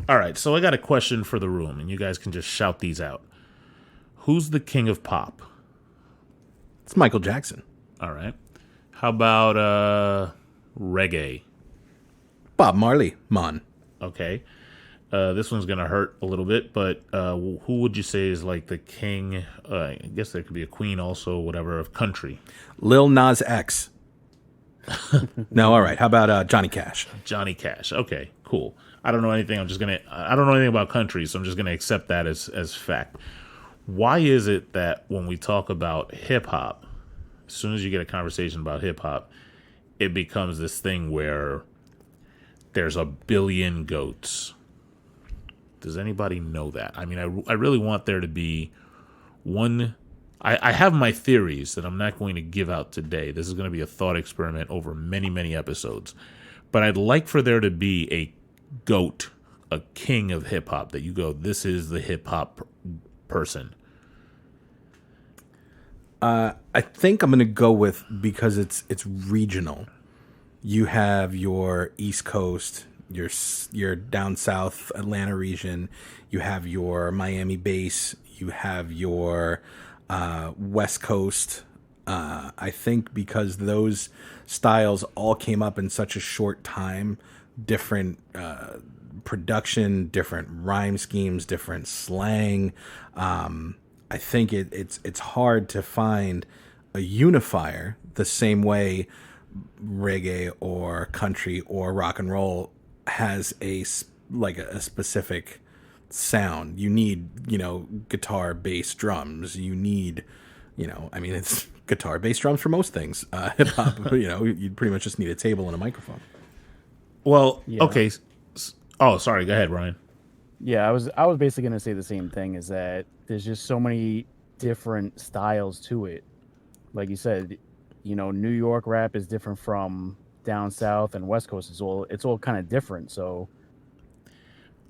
All right, so I got a question for the room, and you guys can just shout these out. Who's the king of pop? It's Michael Jackson. All right. How about reggae? Bob Marley, Mon. Okay. This one's gonna hurt a little bit, but who would you say is like the king? I guess there could be a queen also, whatever, of country. Lil Nas X. No, all right. How about Johnny Cash? Johnny Cash. Okay, cool. I don't know anything. I don't know anything about country, so I'm just gonna accept that as fact. Why is it that when we talk about hip hop, as soon as you get a conversation about hip hop, it becomes this thing where there's a billion goats? Does anybody know that? I mean, I really want there to be one. I have my theories that I'm not going to give out today. This is going to be a thought experiment over many, many episodes. But I'd like for there to be a GOAT, a king of hip hop, that you go, this is the hip hop person. I think I'm going to go with, because it's regional. You have your East Coast, your down south Atlanta region. You have your Miami base. You have your West Coast. I think because those styles all came up in such a short time, different production, different rhyme schemes, different slang. I think it's hard to find a unifier the same way reggae or country or rock and roll has a specific sound. You need, guitar, bass, drums. You need, I mean, it's guitar, bass, drums for most things. Hip hop, you pretty much just need a table and a microphone. Well, Yeah. okay. Oh, sorry. Go ahead, Ryan. Yeah, I was basically gonna say the same thing. Is that there's just so many different styles to it. Like you said, New York rap is different from down south and West Coast. It's all kind of different. So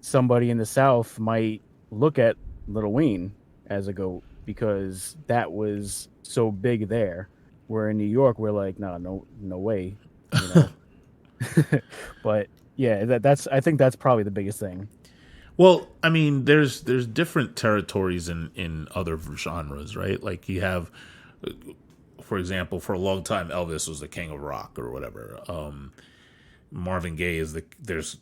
somebody in the South might look at Lil Wayne as a goat because that was so big there. Where in New York, we're like, no way, you know. But yeah, that's I think that's probably the biggest thing. Well, I mean, there's different territories in other genres, right? Like you have, for example, for a long time, Elvis was the king of rock or whatever. Marvin Gaye there's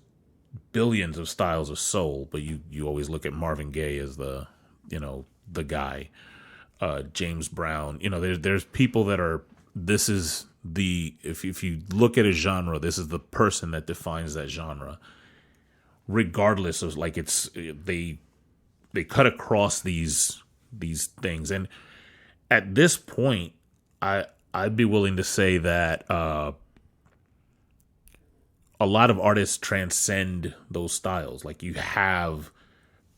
billions of styles of soul, but you always look at Marvin Gaye as the guy. James Brown, there's people that are, this is if you look at a genre, this is the person that defines that genre. Regardless of, like, it's they cut across these things, and at this point, I'd be willing to say that a lot of artists transcend those styles. Like you have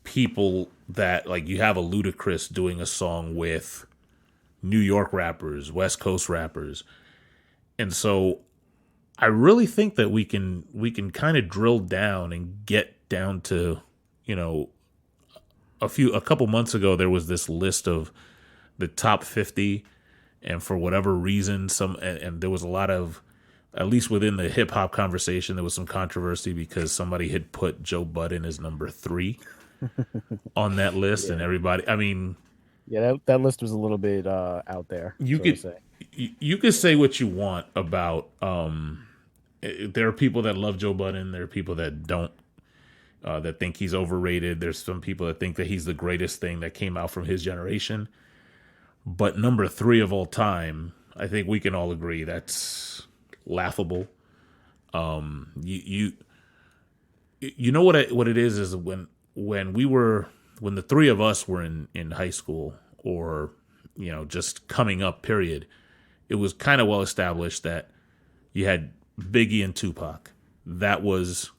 people that, like, you have a Ludacris doing a song with New York rappers, West Coast rappers, and so I really think that we can kind of drill down and get down to, a couple months ago there was this list of the top 50, and for whatever reason and there was a lot of, at least within the hip hop conversation, there was some controversy because somebody had put Joe Budden as number 3 on that list, and everybody, I mean, Yeah, that list was a little bit out there. you so to could say. you could say what you want about there are people that love Joe Budden, there are people that don't, that think he's overrated. There's some people that think that he's the greatest thing that came out from his generation. But number 3 of all time, I think we can all agree that's laughable. You know what it is when the 3 of us were in high school, or just coming up period, it was kind of well established that you had Biggie and Tupac. That was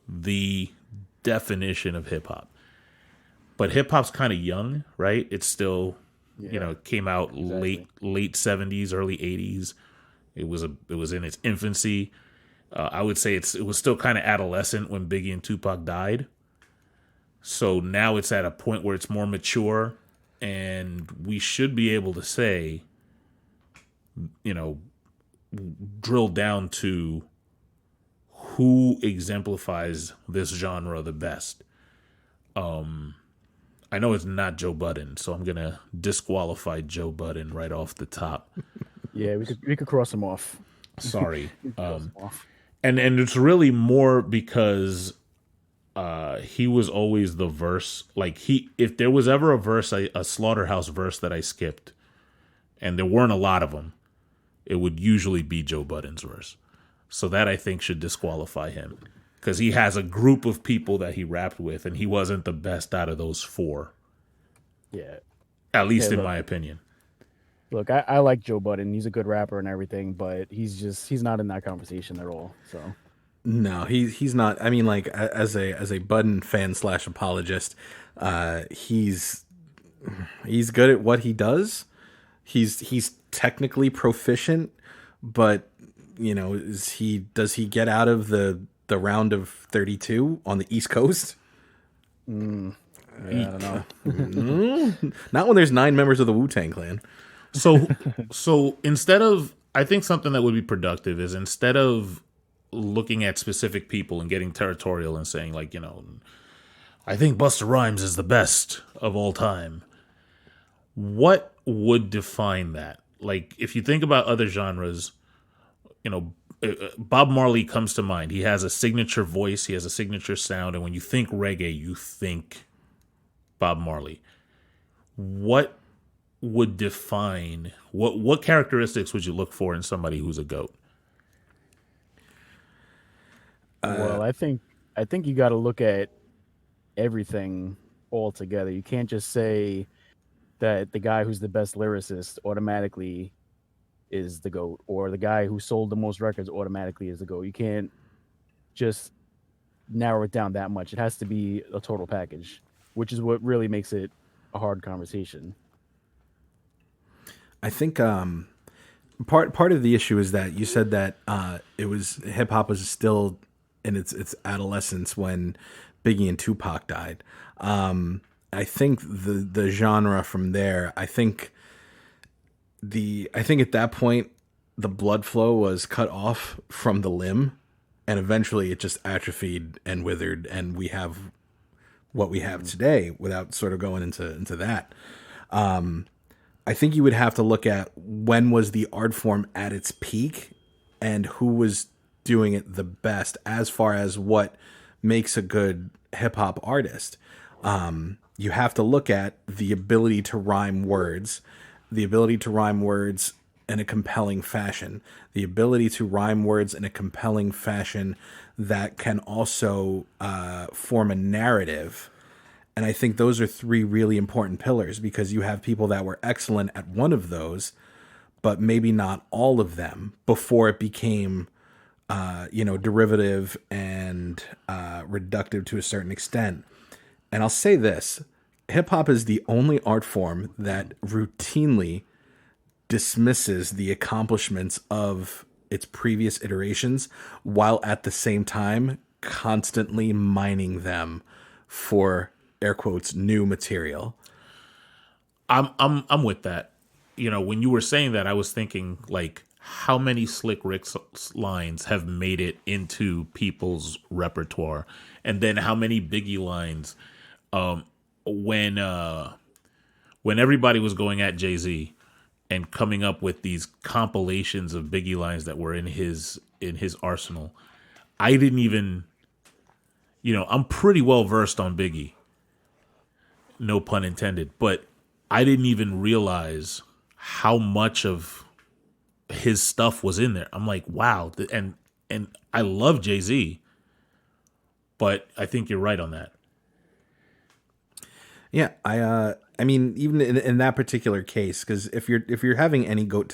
the definition of hip hop. But hip hop's kind of young, right? It's still, it came out exactly. late 70s, early 80s. It was in its infancy. I would say it was still kind of adolescent when Biggie and Tupac died. So now it's at a point where it's more mature, and we should be able to say, drill down to who exemplifies this genre the best. I know it's not Joe Budden, so I'm gonna disqualify Joe Budden right off the top. Yeah, we could cross him off. Sorry. Cross him off. And it's really more because he was always the verse. Like if there was ever a verse, a Slaughterhouse verse that I skipped, and there weren't a lot of them, it would usually be Joe Budden's verse. So that I think should disqualify him because he has a group of people that he rapped with, and he wasn't the best out of those four. Yeah. At least in my opinion. Look, I like Joe Budden. He's a good rapper and everything, but he's not in that conversation at all. So No, he's not. I mean, like as a Budden fan / apologist, he's good at what he does. He's technically proficient, but does he get out of the round of 32 on the East Coast? yeah, I don't know. Not when there's 9 members of the Wu-Tang Clan. So instead of, I think something that would be productive is instead of looking at specific people and getting territorial and saying like, I think Busta Rhymes is the best of all time. What would define that? Like, if you think about other genres, Bob Marley comes to mind. He has a signature voice. He has a signature sound. And when you think reggae, you think Bob Marley. What would define, what characteristics would you look for in somebody who's a GOAT? Well, I think you got to look at everything all together. You can't just say that the guy who's the best lyricist automatically is the GOAT, or the guy who sold the most records automatically is the GOAT. You can't just narrow it down that much. It has to be a total package, which is what really makes it a hard conversation. I think part of the issue is that you said that it was hip hop was still in its adolescence when Biggie and Tupac died. I think the genre from there, I think at that point the blood flow was cut off from the limb, and eventually it just atrophied and withered, and we have what we have today without sort of going into that. I think you would have to look at when was the art form at its peak and who was doing it the best as far as what makes a good hip hop artist. You have to look at the ability to rhyme words, in a compelling fashion, the ability to rhyme words in a compelling fashion that can also form a narrative. And I think those are 3 really important pillars, because you have people that were excellent at one of those, but maybe not all of them before it became, derivative and reductive to a certain extent. And I'll say this, hip hop is the only art form that routinely dismisses the accomplishments of its previous iterations while at the same time constantly mining them for air quotes new material. I'm with that. When you were saying that, I was thinking like how many Slick Rick's lines have made it into people's repertoire, and then how many Biggie lines when everybody was going at Jay-Z and coming up with these compilations of Biggie lines that were in his arsenal. I didn't even, I'm pretty well versed on Biggie, no pun intended, but I didn't even realize how much of his stuff was in there. I'm like, wow. And I love Jay-Z, but I think you're right on that. Yeah, I mean, even in that particular case, because if you're having any GOAT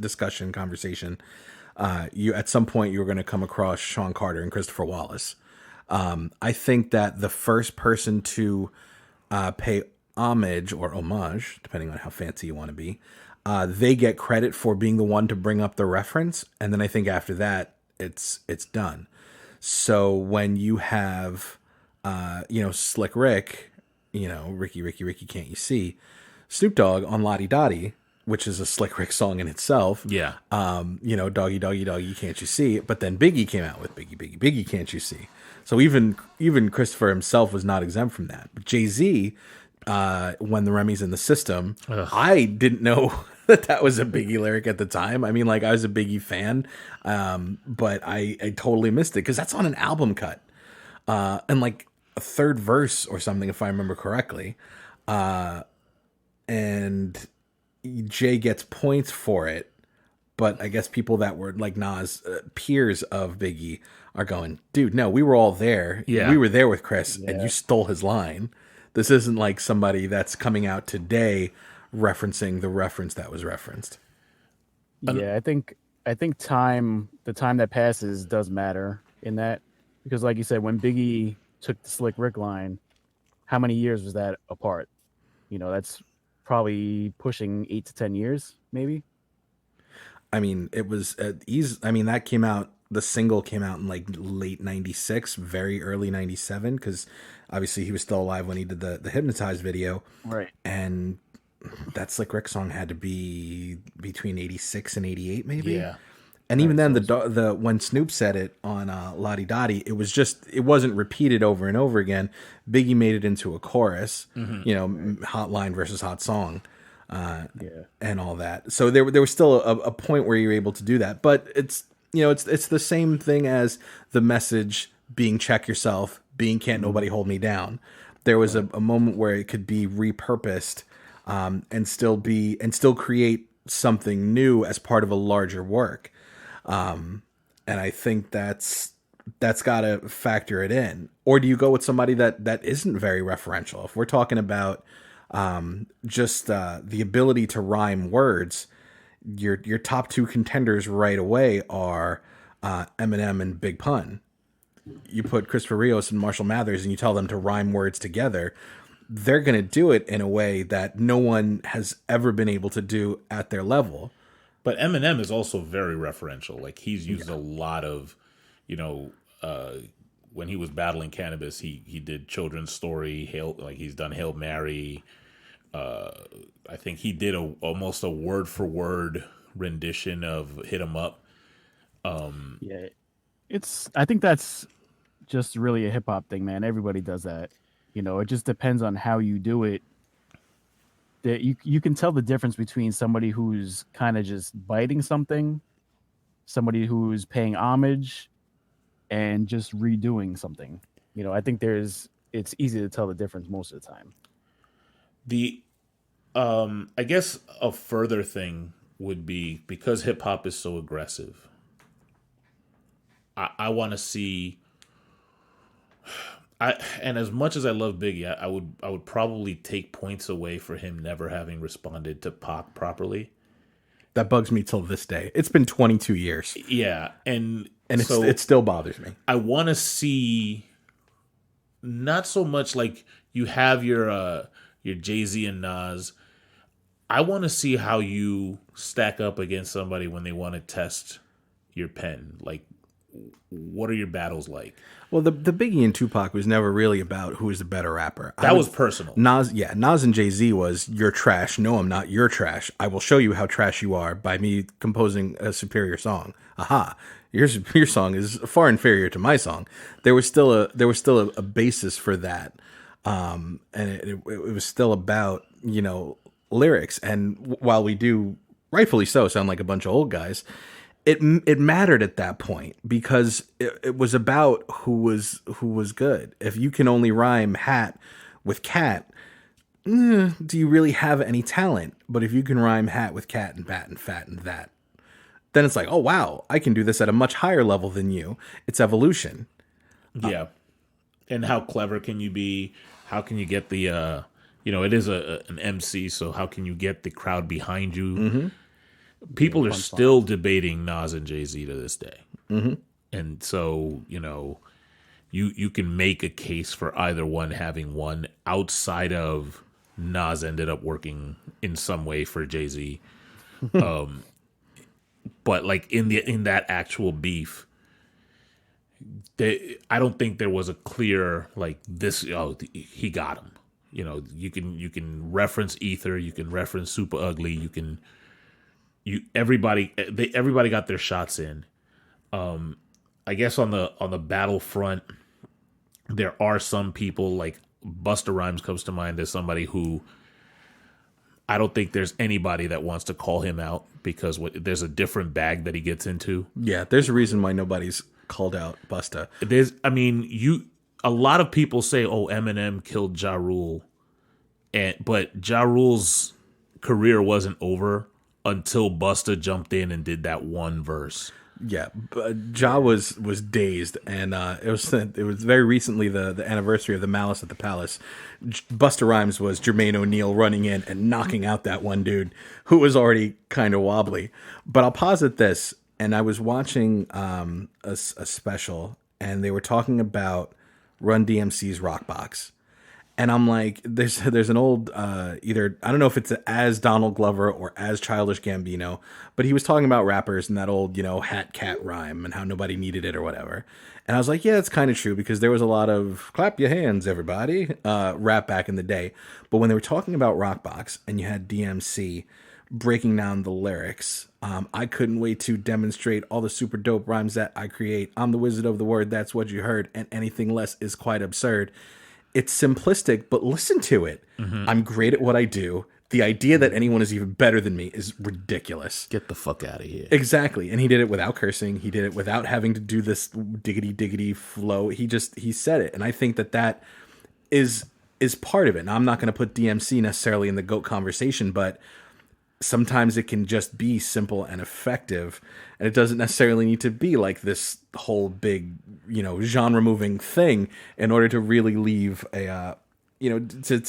discussion conversation, you at some point you're going to come across Sean Carter and Christopher Wallace. I think that the first person to pay homage or homage, depending on how fancy you want to be, they get credit for being the one to bring up the reference, and then I think after that it's done. So when you have Slick Rick, Ricky, can't you see? Snoop Dogg on Lottie Dottie which is a Slick Rick song in itself. Yeah. Doggy, doggy, doggy, can't you see? But then Biggie came out with Biggie, Biggie, Biggie, can't you see? So even Christopher himself was not exempt from that. But Jay-Z, when the Remy's in the system, I didn't know that was a Biggie lyric at the time. I mean, like, I was a Biggie fan, but I totally missed it because that's on an album cut. And like a third verse or something, if I remember correctly. And Jay gets points for it, but I guess people that were like Nas peers of Biggie are going, dude, no, we were all there. Yeah. We were there with Chris, and you stole his line. This isn't like somebody that's coming out today referencing the reference that was referenced. Yeah, I think the time that passes does matter in that, because like you said, when Biggie took the Slick Rick line, how many years was that apart? That's probably pushing 8 to 10 years, maybe. I mean, it was that came out. The single came out in like late '96, very early '97, because obviously he was still alive when he did the Hypnotized video, Right? And that Slick Rick song had to be between '86 and '88, maybe. Yeah. And even then, the when Snoop said it on Lottie Dottie, it wasn't repeated over and over again. Biggie made it into a chorus, hot line versus hot song, and all that. So there was still a point where you were able to do that. But it's the same thing as the message being check yourself, being can't nobody hold me down. There was a moment where it could be repurposed and still create something new as part of a larger work. And I think that's got to factor it in. Or do you go with somebody that isn't very referential? If we're talking about just the ability to rhyme words, your top two contenders right away are Eminem and Big Pun. You put Christopher Rios and Marshall Mathers and you tell them to rhyme words together, they're going to do it in a way that no one has ever been able to do at their level. But Eminem is also very referential. Like, he's used a lot of, when he was battling cannabis, he did Children's Story, he's done Hail Mary. I think he did almost a word for word rendition of Hit 'Em Up. Yeah, I think that's just really a hip hop thing, man. Everybody does that. It just depends on how you do it. That you can tell the difference between somebody who's kind of just biting something, somebody who's paying homage, and just redoing something. I think it's easy to tell the difference most of the time. I guess a further thing would be, because hip hop is so aggressive, I want to see. And as much as I love Biggie, I would probably take points away for him never having responded to Pac properly. That bugs me till this day. It's been 22 years. Yeah, and it still bothers me. I want to see, not so much like you have your Jay-Z and Nas. I want to see how you stack up against somebody when they want to test your pen. Like, what are your battles like? Well, the Biggie and Tupac was never really about who was the better rapper. That was personal. Nas and Jay-Z was, you're trash. No, I'm not. You're trash. I will show you how trash you are by me composing a superior song. Aha. Your song is far inferior to my song. There was still a basis for that. And it was still about, lyrics. And while we do rightfully so sound like a bunch of old guys, it mattered at that point because it was about who was good. If you can only rhyme hat with cat, do you really have any talent? But if you can rhyme hat with cat and bat and fat and that, then it's like, oh wow, I can do this at a much higher level than you. It's evolution. Yeah. And how clever can you be? How can you get the it is an MC, so how can you get the crowd behind you? Mm-hmm. People are still debating Nas and Jay-Z to this day. Mm-hmm. And so, you can make a case for either one having won, outside of Nas ended up working in some way for Jay-Z. But like in that actual beef, I don't think there was a clear, like, this, he got him. You can reference Ether, you can reference Super Ugly, everybody got their shots in. I guess on the battlefront, there are some people like Busta Rhymes comes to mind as somebody who I don't think there's anybody that wants to call him out because there's a different bag that he gets into. Yeah, there's a reason why nobody's called out Busta. A lot of people say, "Oh, Eminem killed Ja Rule," but Ja Rule's career wasn't over until Busta jumped in and did that one verse. Yeah, Ja was dazed, and it was very recently the anniversary of the Malice at the Palace. Busta Rhymes was Jermaine O'Neal running in and knocking out that one dude who was already kind of wobbly. But I'll posit this, and I was watching a special, and they were talking about Run DMC's Rockbox. And I'm like, there's an old either I don't know if it's as Donald Glover or as Childish Gambino, but he was talking about rappers and that old hat cat rhyme and how nobody needed it or whatever. And I was like, yeah, it's kind of true because there was a lot of clap your hands, everybody, rap back in the day. But when they were talking about Rockbox and you had DMC breaking down the lyrics, I couldn't wait to demonstrate all the super dope rhymes that I create. I'm the wizard of the word. That's what you heard, and anything less is quite absurd. It's simplistic, but listen to it. Mm-hmm. I'm great at what I do. The idea that anyone is even better than me is ridiculous. Get the fuck out of here. Exactly. And he did it without cursing. He did it without having to do this diggity flow. He said it. And I think that is part of it. Now, I'm not going to put DMC necessarily in the GOAT conversation, but sometimes it can just be simple and effective, and it doesn't necessarily need to be like this whole big, genre moving thing in order to really leave a, to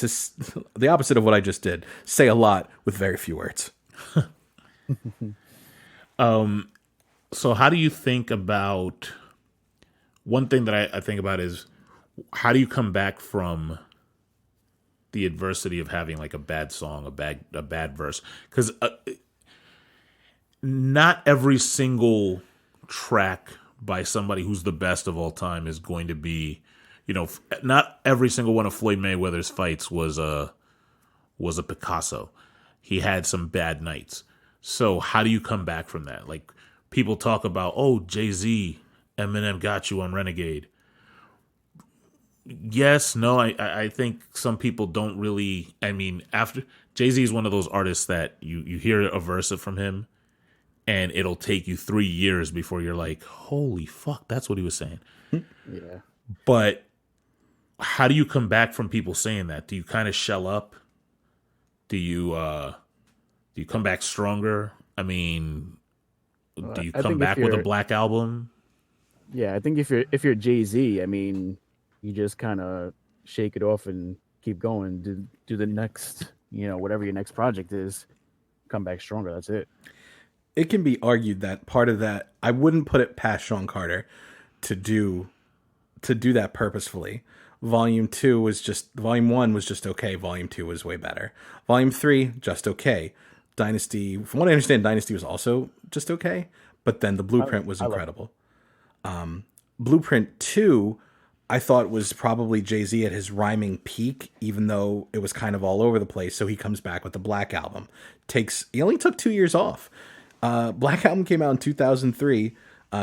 the opposite of what I just did, say a lot with very few words. So how do you think about one thing that I think about is how do you come back from the adversity of having like a bad song, a bad verse? Because not every single track by somebody who's the best of all time is going to be, not every single one of Floyd Mayweather's fights was a Picasso. He had some bad nights. So how do you come back from that? Like people talk about, oh, Jay-Z, Eminem got you on Renegade. Yes, no, I think some people don't really. I mean, after Jay-Z is one of those artists that you hear a verse from him, and it'll take you 3 years before you're like, holy fuck, that's what he was saying. Yeah. But how do you come back from people saying that? Do you kind of shell up? Do you come back stronger? I mean, do you come back with a Black Album? Yeah, I think if you're Jay-Z, I mean, you just kind of shake it off and keep going. Do the next, whatever your next project is, come back stronger. That's it. It can be argued that part of that, I wouldn't put it past Sean Carter to do that purposefully. Volume 1 was just okay. Volume 2 was way better. Volume 3, just okay. Dynasty, from what I understand, Dynasty was also just okay, but then the Blueprint was incredible. Blueprint 2, I thought was probably Jay-Z at his rhyming peak, even though it was kind of all over the place. So he comes back with the Black Album. He only took 2 years off. Black Album came out in 2003.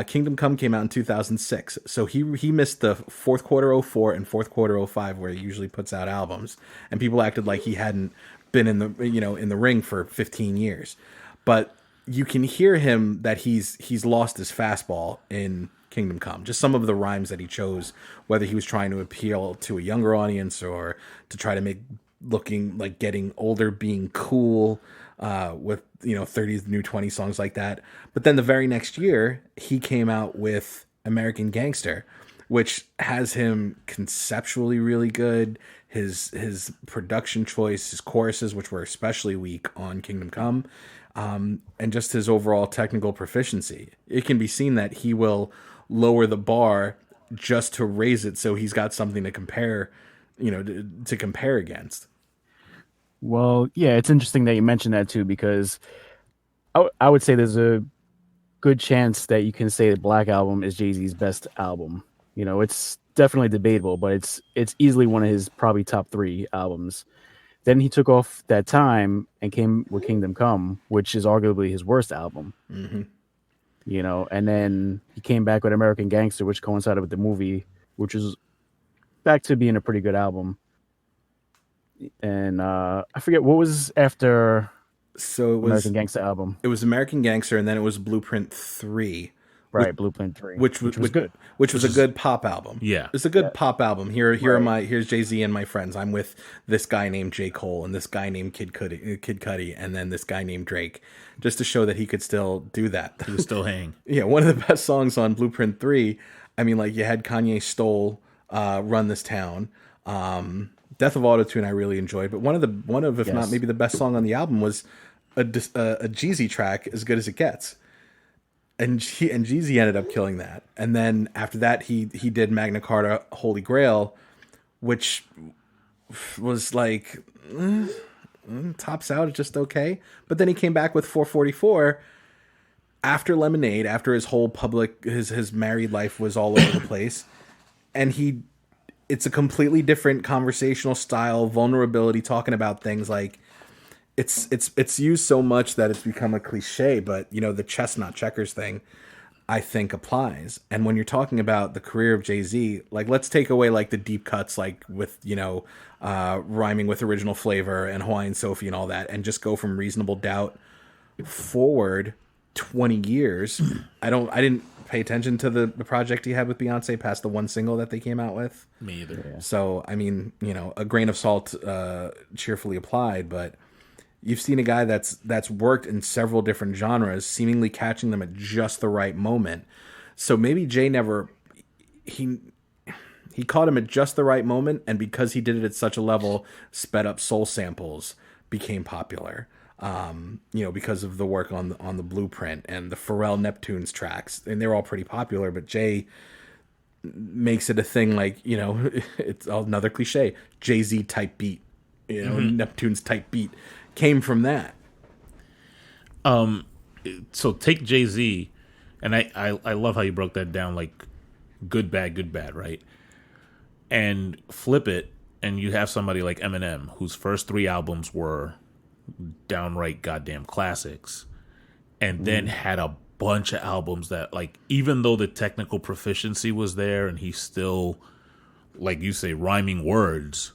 Kingdom Come came out in 2006. So he missed the fourth quarter 04 and fourth quarter 05, where he usually puts out albums. And people acted like he hadn't been in the ring for 15 years. But you can hear him that he's lost his fastball in Kingdom Come. Just some of the rhymes that he chose, whether he was trying to appeal to a younger audience or to try to make looking like getting older being cool, with 30's new 20 songs like that. But then the very next year he came out with American Gangster, which has him conceptually really good. His production choice, his choruses, which were especially weak on Kingdom Come, and just his overall technical proficiency. It can be seen that he will lower the bar just to raise it, so he's got something to compare, to compare against. Well, yeah, it's interesting that you mentioned that too, because I would say there's a good chance that you can say the Black Album is Jay-Z's best album. It's definitely debatable, but it's easily one of his probably top 3 albums. Then he took off that time and came with Kingdom Come, which is arguably his worst album. And then he came back with American Gangster, which coincided with the movie, which was back to being a pretty good album. And I forget what was after So it was American Gangster album. It was American Gangster, and then it was Blueprint 3. Right, Blueprint 3, which was good. Which was a good pop album. Yeah. It's a good pop album. Here's Jay-Z and my friends. I'm with this guy named J. Cole and this guy named Kid Cudi, and then this guy named Drake, just to show that he could still do that. He was still hang. Yeah, one of the best songs on Blueprint 3. I mean, like, you had Kanye Stole, Run This Town. Death of Autotune I really enjoyed, but one of if not maybe the best song on the album was a Jeezy track, As Good As It Gets. And Jeezy ended up killing that. And then after that, he did Magna Carta, Holy Grail, which was like tops out just okay. But then he came back with 444 after Lemonade, after his whole his married life was all over the place, and it's a completely different conversational style, vulnerability, talking about things like. It's used so much that it's become a cliche, but the chestnut checkers thing I think applies. And when you're talking about the career of Jay-Z, like, let's take away like the deep cuts, like with rhyming with Original Flavor and Hawaiian Sophie and all that, and just go from Reasonable Doubt forward 20 years. I didn't pay attention to the project he had with Beyonce past the one single that they came out with. Me either. Yeah. So I mean, a grain of salt cheerfully applied, but you've seen a guy that's worked in several different genres, seemingly catching them at just the right moment. So maybe Jay he caught him at just the right moment, and because he did it at such a level, sped up soul samples became popular. Because of the work on the Blueprint and the Pharrell Neptunes tracks, and they're all pretty popular. But Jay makes it a thing, like it's another cliche, Jay-Z type beat, Neptunes type beat. Came from that. So take Jay-Z, and I love how you broke that down, like good, bad, right? And flip it, and you have somebody like Eminem, whose first 3 albums were downright goddamn classics, and then had a bunch of albums that, like, even though the technical proficiency was there, and he's still, like you say, rhyming words,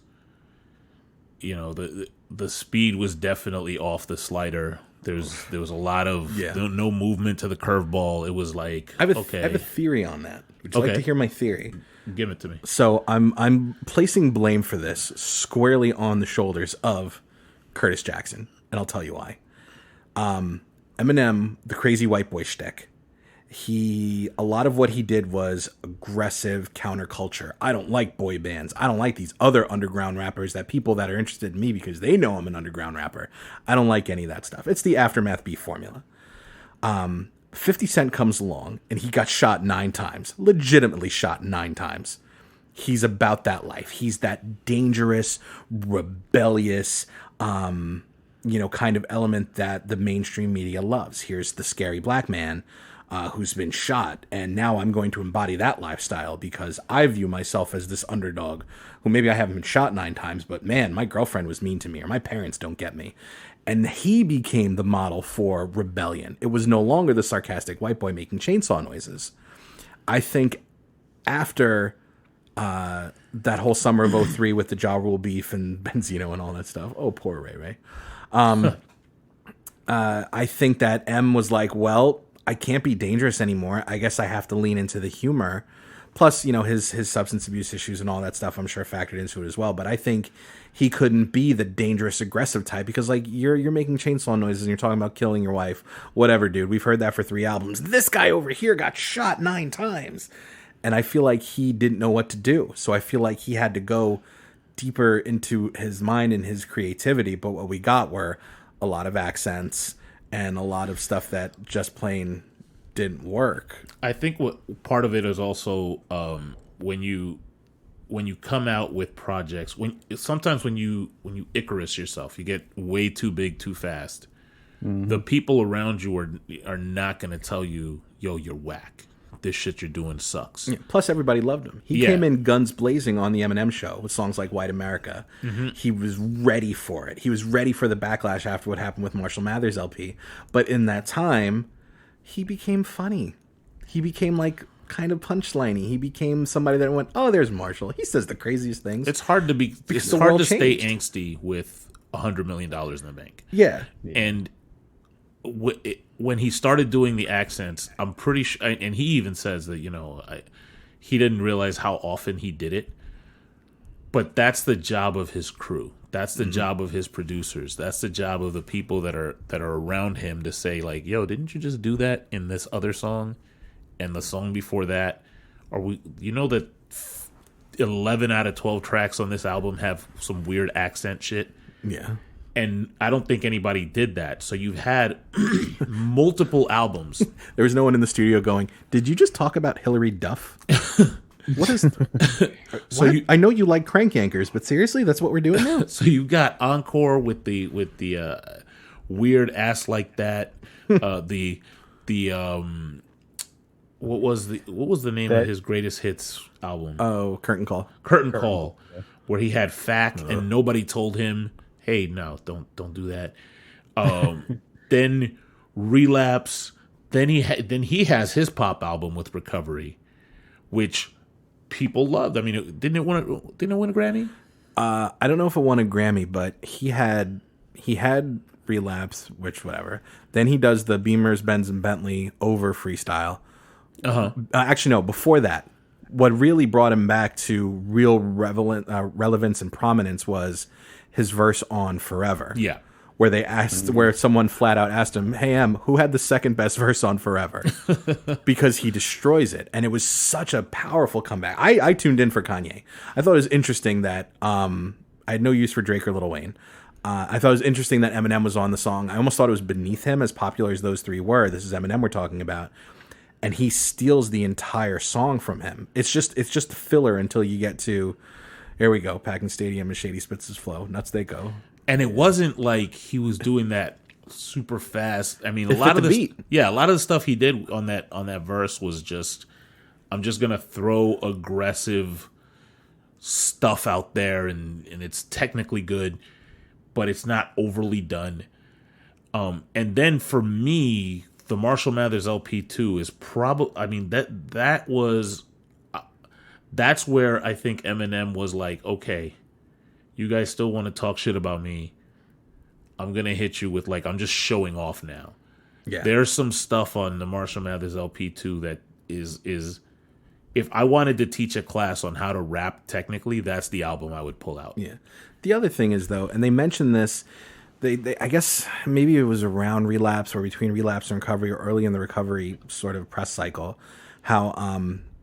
the speed was definitely off the slider. There was a lot of no movement to the curveball. It was like, I have a theory on that. Would you like to hear my theory? Give it to me. So I'm placing blame for this squarely on the shoulders of Curtis Jackson, and I'll tell you why. Eminem, the crazy white boy shtick. A lot of what he did was aggressive counterculture. I don't like boy bands. I don't like these other underground rappers, that people that are interested in me because they know I'm an underground rapper. I don't like any of that stuff. It's the Aftermath beef formula. 50 Cent comes along and he got shot 9 times, legitimately shot 9 times. He's about that life. He's that dangerous, rebellious, kind of element that the mainstream media loves. Here's the scary black man who's been shot, and now I'm going to embody that lifestyle because I view myself as this underdog who maybe I haven't been shot 9 times, but man, my girlfriend was mean to me, or my parents don't get me. And he became the model for rebellion. It was no longer the sarcastic white boy making chainsaw noises. I think after that whole summer of 03 with the Ja Rule beef and Benzino and all that stuff, oh, poor Ray. I think that M was like, well, I can't be dangerous anymore. I guess I have to lean into the humor. Plus, his substance abuse issues and all that stuff, I'm sure, factored into it as well. But I think he couldn't be the dangerous, aggressive type because, like, you're making chainsaw noises and you're talking about killing your wife. Whatever, dude. We've heard that for 3 albums. This guy over here got shot 9 times. And I feel like he didn't know what to do. So I feel like he had to go deeper into his mind and his creativity. But what we got were a lot of accents and a lot of stuff that just plain didn't work. I think what part of it is also when you come out with projects, sometimes when you Icarus yourself, you get way too big too fast. Mm-hmm. The people around you are not going to tell you, yo, you're whack. this shit you're doing sucks. Yeah, plus, everybody loved him. He came in guns blazing on the Eminem show with songs like White America. He was ready for it. He was ready for the backlash after what happened with Marshall Mathers LP. But in that time, he became funny. He became like kind of punchliney. He became somebody that went, "Oh, there's Marshall. He says the craziest things." It's hard to be. It's hard to stay angsty with $100 million in the bank. Yeah, and when he started doing the accents, I'm pretty sure, and he even says that he didn't realize how often he did it. But that's the job of his crew. That's the job of his producers. That's the job of the people that are around him to say like, "Yo, didn't you just do that in this other song, and the song before that?" Or that 11 out of 12 tracks on this album have some weird accent shit. Yeah. And I don't think anybody did that. So you've had multiple albums. There was no one in the studio going, "Did you just talk about Hillary Duff?" What is? So I know you like crank yankers, but seriously, that's what we're doing now. So you got Encore with the weird ass like that. The what was the name of his greatest hits album? Oh, Curtain Call. Curtain Call, where he had Fact and nobody told him, "Hey, no, don't do that." Then Relapse. Then he has his pop album with Recovery, which people loved. I mean, didn't it win a Grammy? I don't know if it won a Grammy, but he had Relapse, which whatever. Then he does the Beamers, Benz, and Bentley over freestyle. Actually, no. Before that, what really brought him back to real relevance and prominence was his verse on Forever. Yeah. Where they asked, where someone flat out asked him, "Hey, who had the second best verse on Forever?" Because he destroys it, and it was such a powerful comeback. I tuned in for Kanye. I thought it was interesting that I had no use for Drake or Lil Wayne. I thought it was interesting that Eminem was on the song. I almost thought it was beneath him, as popular as those three were. This is Eminem we're talking about, and he steals the entire song from him. It's just filler until you get to, here we go, packing stadium and Shady spits his flow. Nuts they go. And it wasn't like he was doing that super fast. I mean, a lot of the stuff he did on that verse was just, I'm just gonna throw aggressive stuff out there, and it's technically good, but it's not overly done. And then for me, the Marshall Mathers LP2 is probably, I mean, that's where I think Eminem was like, "Okay, you guys still want to talk shit about me? I'm going to hit you with, like, I'm just showing off now." Yeah. There's some stuff on the Marshall Mathers LP2 that is if I wanted to teach a class on how to rap technically, that's the album I would pull out. Yeah. The other thing is, though, and they mentioned this, they I guess maybe it was around Relapse or between Relapse and Recovery, or early in the Recovery sort of press cycle, how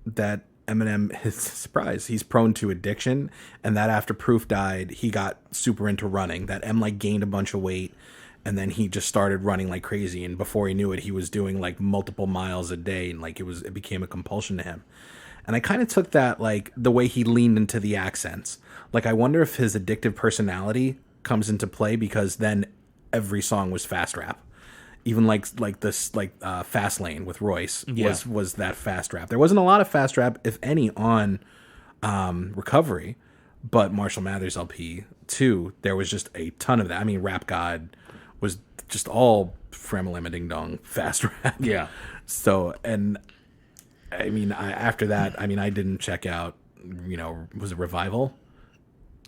that Eminem, his surprise, he's prone to addiction, and that after Proof died, he got super into running. That M gained a bunch of weight, and then he just started running like crazy, and before he knew it, he was doing like multiple miles a day, and like it became a compulsion to him. And I kind of took that, like, the way he leaned into the accents. Like, I wonder if his addictive personality comes into play, because then every song was fast rap. Even Fast Lane with Royce was that fast rap. There wasn't a lot of fast rap, if any, on Recovery, but Marshall Mathers LP 2, there was just a ton of that. I mean, Rap God was just all Fremelim Ding Dong fast rap. Yeah. So, and I mean, after that, I mean, I didn't check out, was it Revival?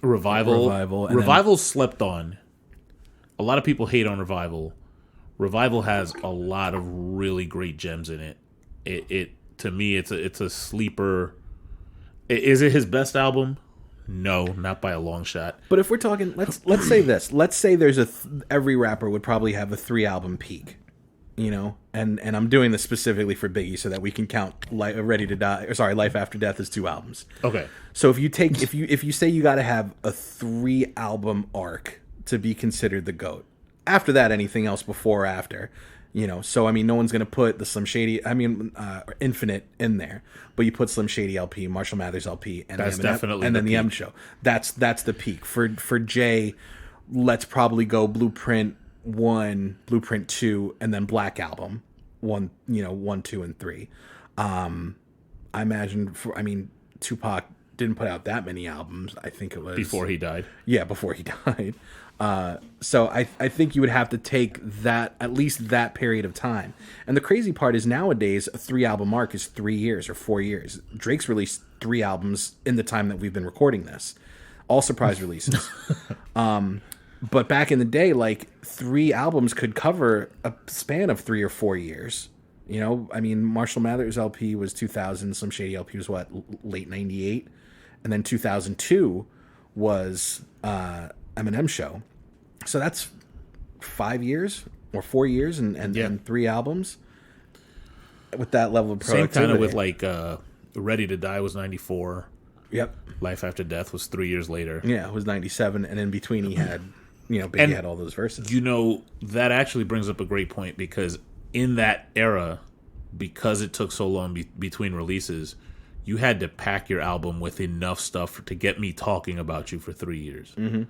Revival slept on. A lot of people hate on Revival. Revival has a lot of really great gems in it. It to me, it's a sleeper. Is it his best album? No, not by a long shot. But if we're talking, let's say this. Let's say there's every rapper would probably have a 3-album peak, and I'm doing this specifically for Biggie so that we can count Life After Death as 2 albums. Okay. So if you say you got to have a 3-album arc to be considered the GOAT. After that, anything else before or after, So I mean, no one's gonna put the Slim Shady, Infinite in there, but you put Slim Shady LP, Marshall Mathers LP, and that's the definitely and then the M Show. That's the peak for Jay. Let's probably go Blueprint 1, Blueprint 2, and then Black Album 1, 1, 2, and 3. I imagine. Tupac didn't put out that many albums. I think it was Before he died. Yeah, before he died. So I think you would have to take that, at least that period of time. And the crazy part is nowadays a 3-album mark is 3 years or 4 years. Drake's released 3 albums in the time that we've been recording this, all surprise releases. But back in the day, like 3 albums could cover a span of 3 or 4 years. You know, I mean, Marshall Mathers LP was 2000. Slim Shady LP was what, late 98, and then 2002 was Eminem Show. So that's 5 years or 4 years and 3 albums with that level of productivity. Same kind of with like Ready to Die was 94. Yep. Life After Death was 3 years later. Yeah, it was 97, and in between he had, Biggie had all those verses. You know, that actually brings up a great point, because in that era, because it took so long between releases, you had to pack your album with enough stuff to get me talking about you for 3 years. Mm-hmm.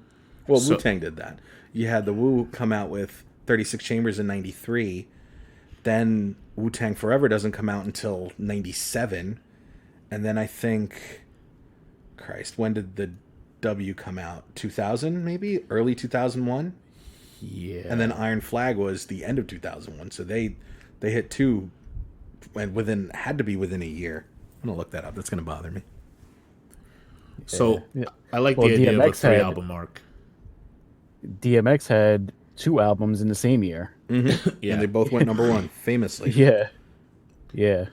Well, Wu-Tang did that. You had the Wu come out with 36 Chambers in 93. Then Wu-Tang Forever doesn't come out until 97. And then I think, Christ, when did the W come out? 2000 maybe? Early 2001? Yeah. And then Iron Flag was the end of 2001. So they hit 2 and had to be within a year. I'm going to look that up. That's going to bother me. So I like the idea of a 3-album mark. DMX had 2 albums in the same year. Mm-hmm. Yeah. And they both went number 1, famously. Yeah. Yeah.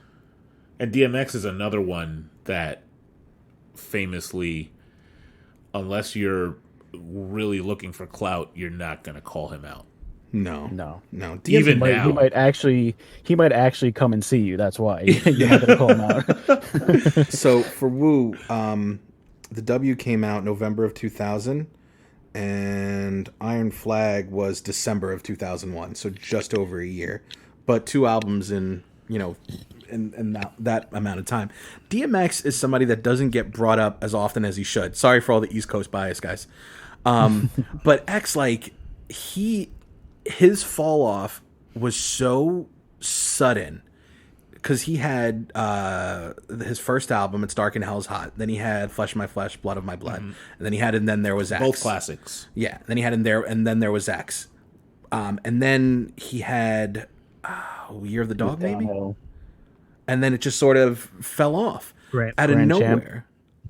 And DMX is another one that famously, unless you're really looking for clout, you're not going to call him out. No. Even now, he might actually come and see you. That's why you're not gonna call him out. So for Wu, the W came out November of 2000, and Iron Flag was December of 2001. So just over a year, but 2 albums in that amount of time. DMX is somebody that doesn't get brought up as often as he should. Sorry for all the East Coast bias, guys. But X, like his fall off was so sudden, because he had his first album, It's Dark and Hell's Hot. Then he had Flesh of My Flesh, Blood of My Blood. Mm-hmm. And then he had And Then There Was X. Both classics. Yeah. Then he had And Then There Was X. And then he had Year of the Dog, maybe? And then it just sort of fell off out of nowhere. Champ.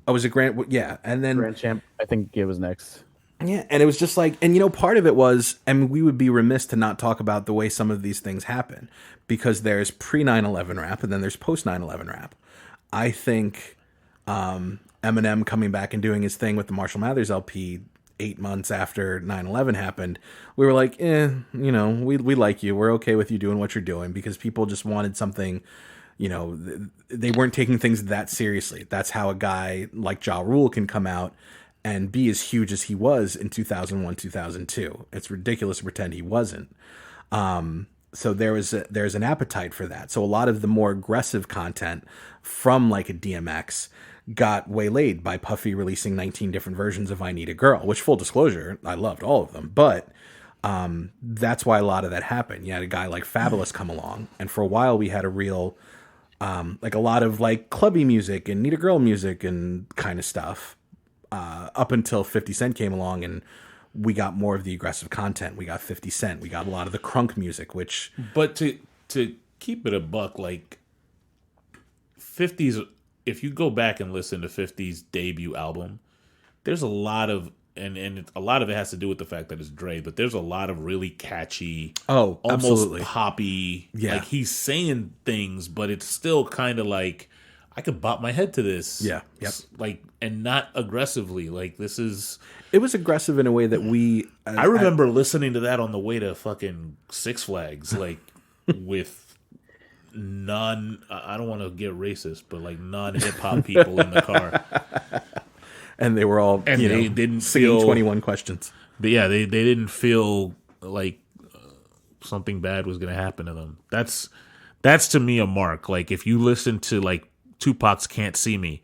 Oh, was it Grand? Yeah. And then Grand Champ, I think it was next. Yeah, and it was just like, and part of it was, and we would be remiss to not talk about the way some of these things happen, because there's pre 9/11 rap and then there's post 9/11 rap. I think Eminem coming back and doing his thing with the Marshall Mathers LP 8 months after 9/11 happened, we were like, we like you, we're okay with you doing what you're doing, because people just wanted something. They weren't taking things that seriously. That's how a guy like Ja Rule can come out and be as huge as he was in 2001, 2002. It's ridiculous to pretend he wasn't. So there's an appetite for that. So a lot of the more aggressive content from like a DMX got waylaid by Puffy releasing 19 different versions of I Need a Girl, which, full disclosure, I loved all of them. But that's why a lot of that happened. You had a guy like Fabulous come along, and for a while we had a real, like a lot of like clubby music and Need a Girl music and kind of stuff. Up until 50 Cent came along and we got more of the aggressive content. We got 50 Cent. We got a lot of the crunk music, which... But to keep it a buck, like 50's, if you go back and listen to 50's debut album, there's a lot of, and a lot of it has to do with the fact that it's Dre, but there's a lot of really catchy, almost absolutely poppy, like he's saying things, but it's still kind of like, I could bop my head to this. Yeah. Yep. Like, and not aggressively. Like, this is... It was aggressive in a way that we... I remember listening to that on the way to fucking Six Flags, like, with I don't want to get racist, but like non-hip-hop people in the car. And they were all, they didn't feel 21 questions. But yeah, they didn't feel like something bad was going to happen to them. That's to me a mark. Like, if you listen to, like, Tupac's Can't See Me,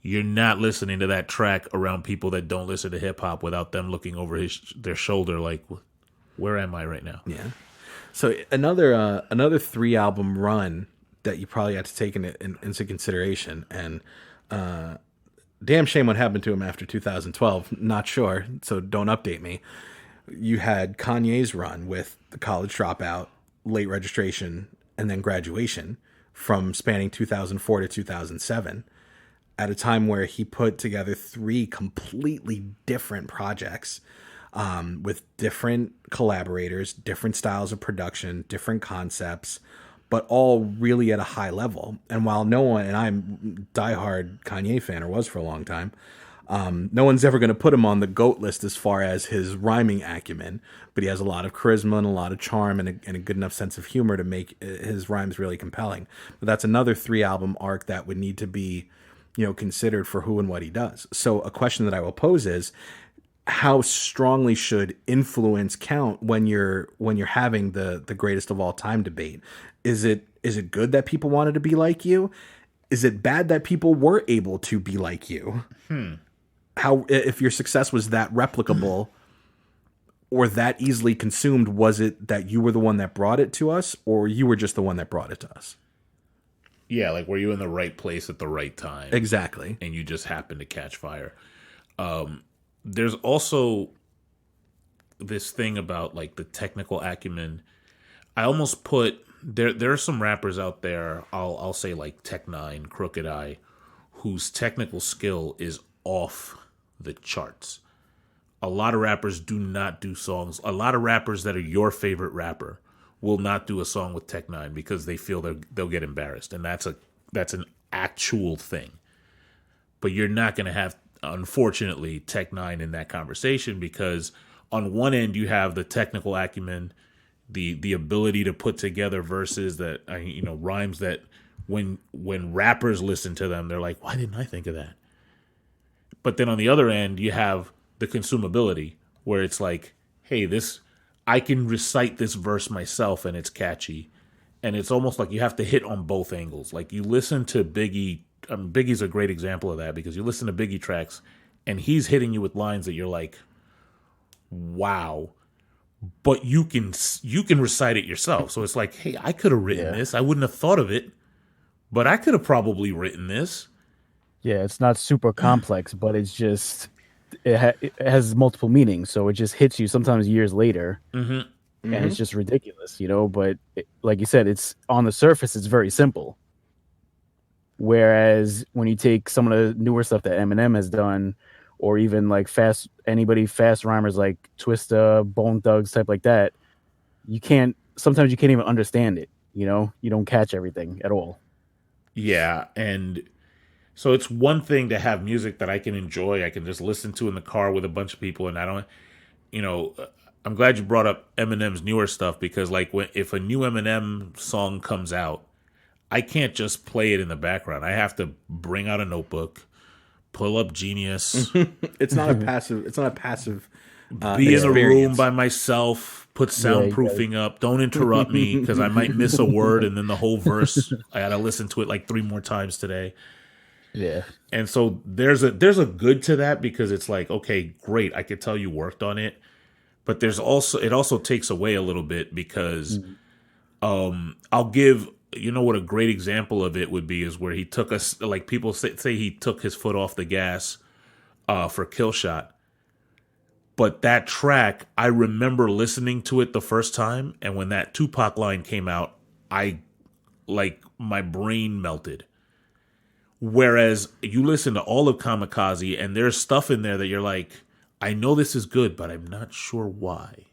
you're not listening to that track around people that don't listen to hip hop without them looking over their shoulder like, where am I right now? Yeah. So another 3-album run that you probably had to take into consideration. And damn shame what happened to him after 2012. Not sure, so don't update me. You had Kanye's run with the College Dropout, Late Registration, and then Graduation from spanning 2004 to 2007 at a time where he put together 3 completely different projects with different collaborators, different styles of production, different concepts, but all really at a high level. And while no one, and I'm a diehard Kanye fan, or was for a long time, no one's ever going to put him on the GOAT list as far as his rhyming acumen, but he has a lot of charisma and a lot of charm and a good enough sense of humor to make his rhymes really compelling. But that's another 3-album arc that would need to be, considered for who and what he does. So a question that I will pose is, how strongly should influence count when you're having the greatest of all time debate? Is it good that people wanted to be like you? Is it bad that people were able to be like you? How, if your success was that replicable or that easily consumed, was it that you were the one that brought it to us, or you were just the one that brought it to us? Yeah, like were you in the right place at the right time? Exactly. And you just happened to catch fire. There's also this thing about like the technical acumen. I almost put there are some rappers out there, I'll say like Tech Nine, Crooked Eye, whose technical skill is off the charts. A lot of rappers do not do songs. A lot of rappers that are your favorite rapper will not do a song with Tech Nine because they feel they'll get embarrassed, and that's an actual thing. But you're not going to have, unfortunately, Tech Nine in that conversation, because on one end you have the technical acumen, the ability to put together verses that rhymes that when rappers listen to them, they're like, why didn't I think of that? But then on the other end, you have the consumability, where it's like, hey, I can recite this verse myself and it's catchy. And it's almost like you have to hit on both angles. Like you listen to Biggie. Biggie's a great example of that, because you listen to Biggie tracks and he's hitting you with lines that you're like, wow. But you can recite it yourself. So it's like, hey, I could have written this. I wouldn't have thought of it, but I could have probably written this. Yeah, it's not super complex, but it's just it has multiple meanings, so it just hits you sometimes years later, and it's just ridiculous, But like you said, it's on the surface, it's very simple. Whereas when you take some of the newer stuff that Eminem has done, or even like fast rhymers like Twista, Bone Thugs, type like that, sometimes you can't even understand it. You don't catch everything at all. Yeah, and so it's one thing to have music that I can enjoy, I can just listen to in the car with a bunch of people, and I don't, I'm glad you brought up Eminem's newer stuff, because like if a new Eminem song comes out, I can't just play it in the background. I have to bring out a notebook, pull up Genius. It's not a passive. Be in a room by myself. Put soundproofing up. Don't interrupt me, because I might miss a word, and then the whole verse I got to listen to it like 3 more times today. Yeah. And so there's a good to that, because it's like, okay, great, I could tell you worked on it, but it also takes away a little bit, because I'll give, what a great example of it would be is where he took us, like people say he took his foot off the gas for Kill Shot. But that track, I remember listening to it the first time, and when that Tupac line came out, my brain melted. Whereas you listen to all of Kamikaze, and there's stuff in there that you're like, I know this is good, but I'm not sure why.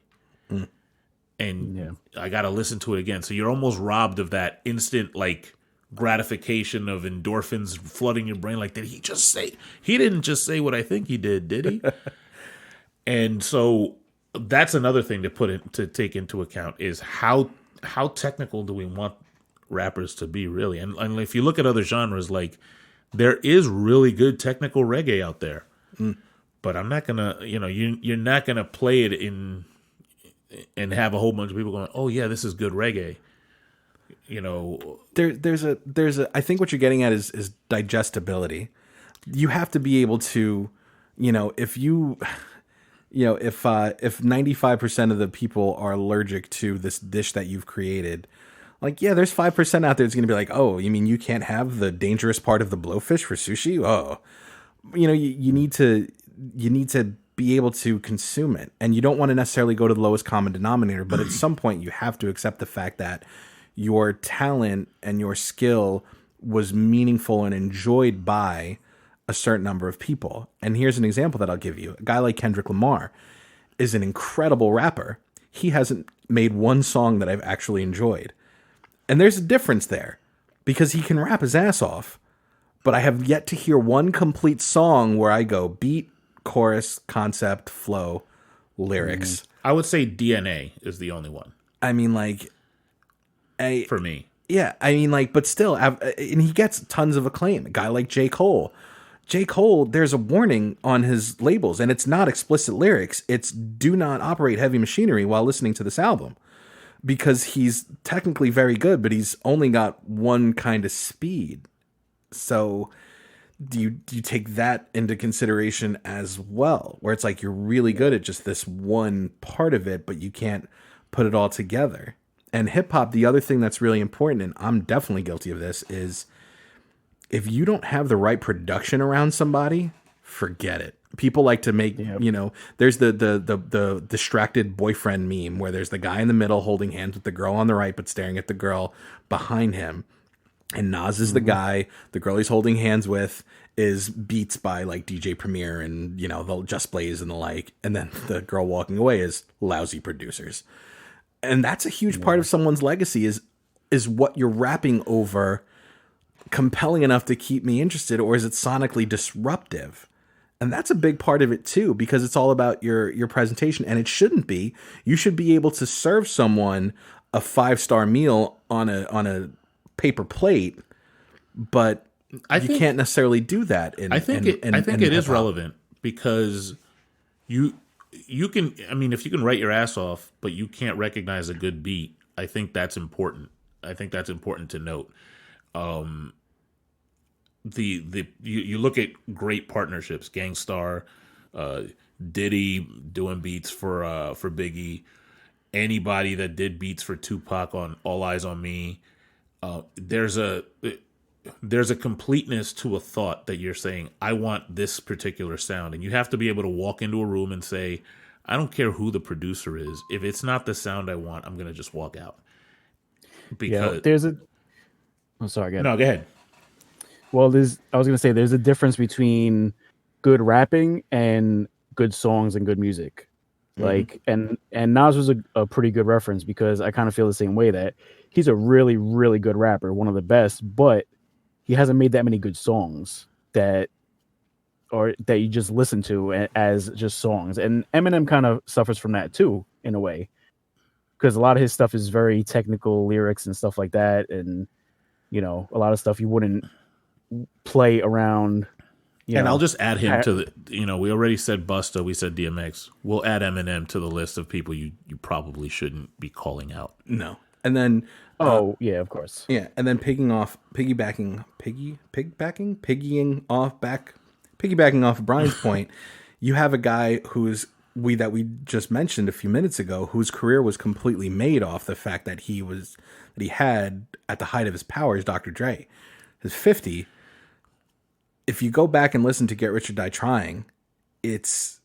And I got to listen to it again. So you're almost robbed of that instant, like, gratification of endorphins flooding your brain. Like, did he just say? He didn't just say what I think he did he? And so that's another thing to take into account, is how technical do we want rappers to be, really? And if you look at other genres, like, there is really good technical reggae out there, but I'm not gonna, you're not gonna play it in and have a whole bunch of people going, "Oh yeah, this is good reggae." There's a. I think what you're getting at is digestibility. You have to be able to, if 95% of the people are allergic to this dish that you've created, Like, yeah, there's 5% out there that's going to be like, oh, you mean you can't have the dangerous part of the blowfish for sushi? Oh, you need to be able to consume it, and you don't want to necessarily go to the lowest common denominator, but at some point you have to accept the fact that your talent and your skill was meaningful and enjoyed by a certain number of people. And here's an example that I'll give you. A guy like Kendrick Lamar is an incredible rapper. He hasn't made one song that I've actually enjoyed. And there's a difference there because he can rap his ass off, but I have yet to hear one complete song where I go beat, chorus, concept, flow, lyrics. I would say DNA is the only one. I mean, like, for me. Yeah, I mean, like, but still, and he gets tons of acclaim. A guy like J. Cole. J. Cole, there's a warning on his labels, and it's not explicit lyrics. It's do not operate heavy machinery while listening to this album. Because he's technically very good, but he's only got one kind of speed. So do you take that into consideration as well? Where it's like you're really good at just this one part of it, but you can't put it all together. And hip hop, the other thing that's really important, and I'm definitely guilty of this, is if you don't have the right production around somebody, forget it. People like to make, there's the distracted boyfriend meme where there's the guy in the middle holding hands with the girl on the right, but staring at the girl behind him. And Nas is the guy. The girl he's holding hands with is beats by like DJ Premier and, the Just Blaze and the like. And then the girl walking away is lousy producers. And that's a huge part of someone's legacy is what you're rapping over compelling enough to keep me interested, or is it sonically disruptive? And that's a big part of it too, because it's all about your presentation, and it shouldn't be. You should be able to serve someone a 5-star meal on a paper plate, but you can't necessarily do that. I think it is relevant because you can. I mean, if you can write your ass off, but you can't recognize a good beat, I think that's important. I think that's important to note. You look at great partnerships, Gangstar, Diddy doing beats for Biggie, anybody that did beats for Tupac on All Eyes on Me. There's a completeness to a thought that you're saying, I want this particular sound, and you have to be able to walk into a room and say, I don't care who the producer is. If it's not the sound I want, I'm gonna just walk out. Because I'm sorry. Go ahead. No, go ahead. Well, I was going to say there's a difference between good rapping and good songs and good music. Like, and Nas was a pretty good reference because I kind of feel the same way that he's a really, really good rapper, one of the best, but he hasn't made that many good songs that you just listen to as just songs. And Eminem kind of suffers from that too, in a way, because a lot of his stuff is very technical lyrics and stuff like that. And, a lot of stuff you wouldn't play around. And I'll just add him to the, we already said Busta, we said DMX. We'll add Eminem to the list of people you probably shouldn't be calling out. No. And then, yeah, of course. Yeah. And then piggybacking off Brian's point, you have a guy that we just mentioned a few minutes ago, whose career was completely made off the fact that he had at the height of his powers, Dr. Dre. His 50. If you go back and listen to Get Rich or Die Trying, it's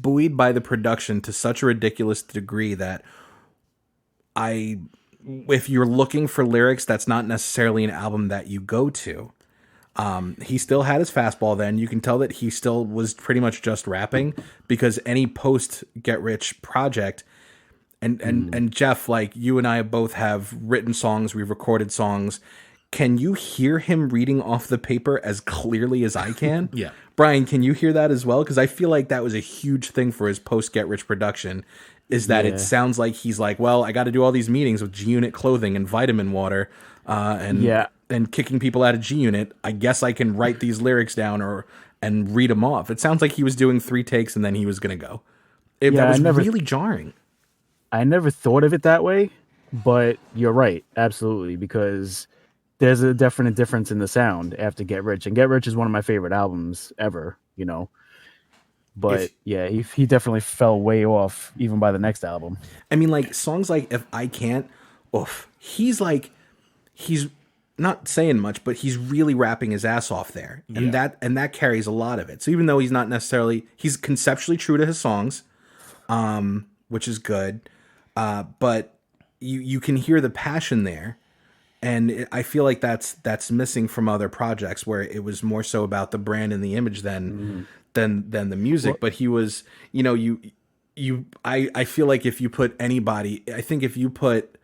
buoyed by the production to such a ridiculous degree that if you're looking for lyrics, that's not necessarily an album that you go to. He still had his fastball then. You can tell that he still was pretty much just rapping, because any post Get Rich project, and Jeff, like you and I both have written songs, we've recorded songs. Can you hear him reading off the paper as clearly as I can? Yeah. Brian, can you hear that as well? Because I feel like that was a huge thing for his post Get Rich production, is that it sounds like he's like, well, I got to do all these meetings with G-Unit clothing and vitamin water, and kicking people out of G-Unit. I guess I can write these lyrics down and read them off. It sounds like he was doing 3 takes and then he was going to go. That was really jarring. I never thought of it that way, but you're right. Absolutely. Because there's a definite difference in the sound after Get Rich. And Get Rich is one of my favorite albums ever, But yeah, he definitely fell way off even by the next album. I mean, like songs like "If I Can't," oof, he's not saying much, but he's really rapping his ass off there, and that carries a lot of it. So even though he's not necessarily, he's conceptually true to his songs, which is good, but you can hear the passion there, and I feel like that's missing from other projects where it was more so about the brand and the image than the music. But he was, I feel like if you put anybody, I think if you put,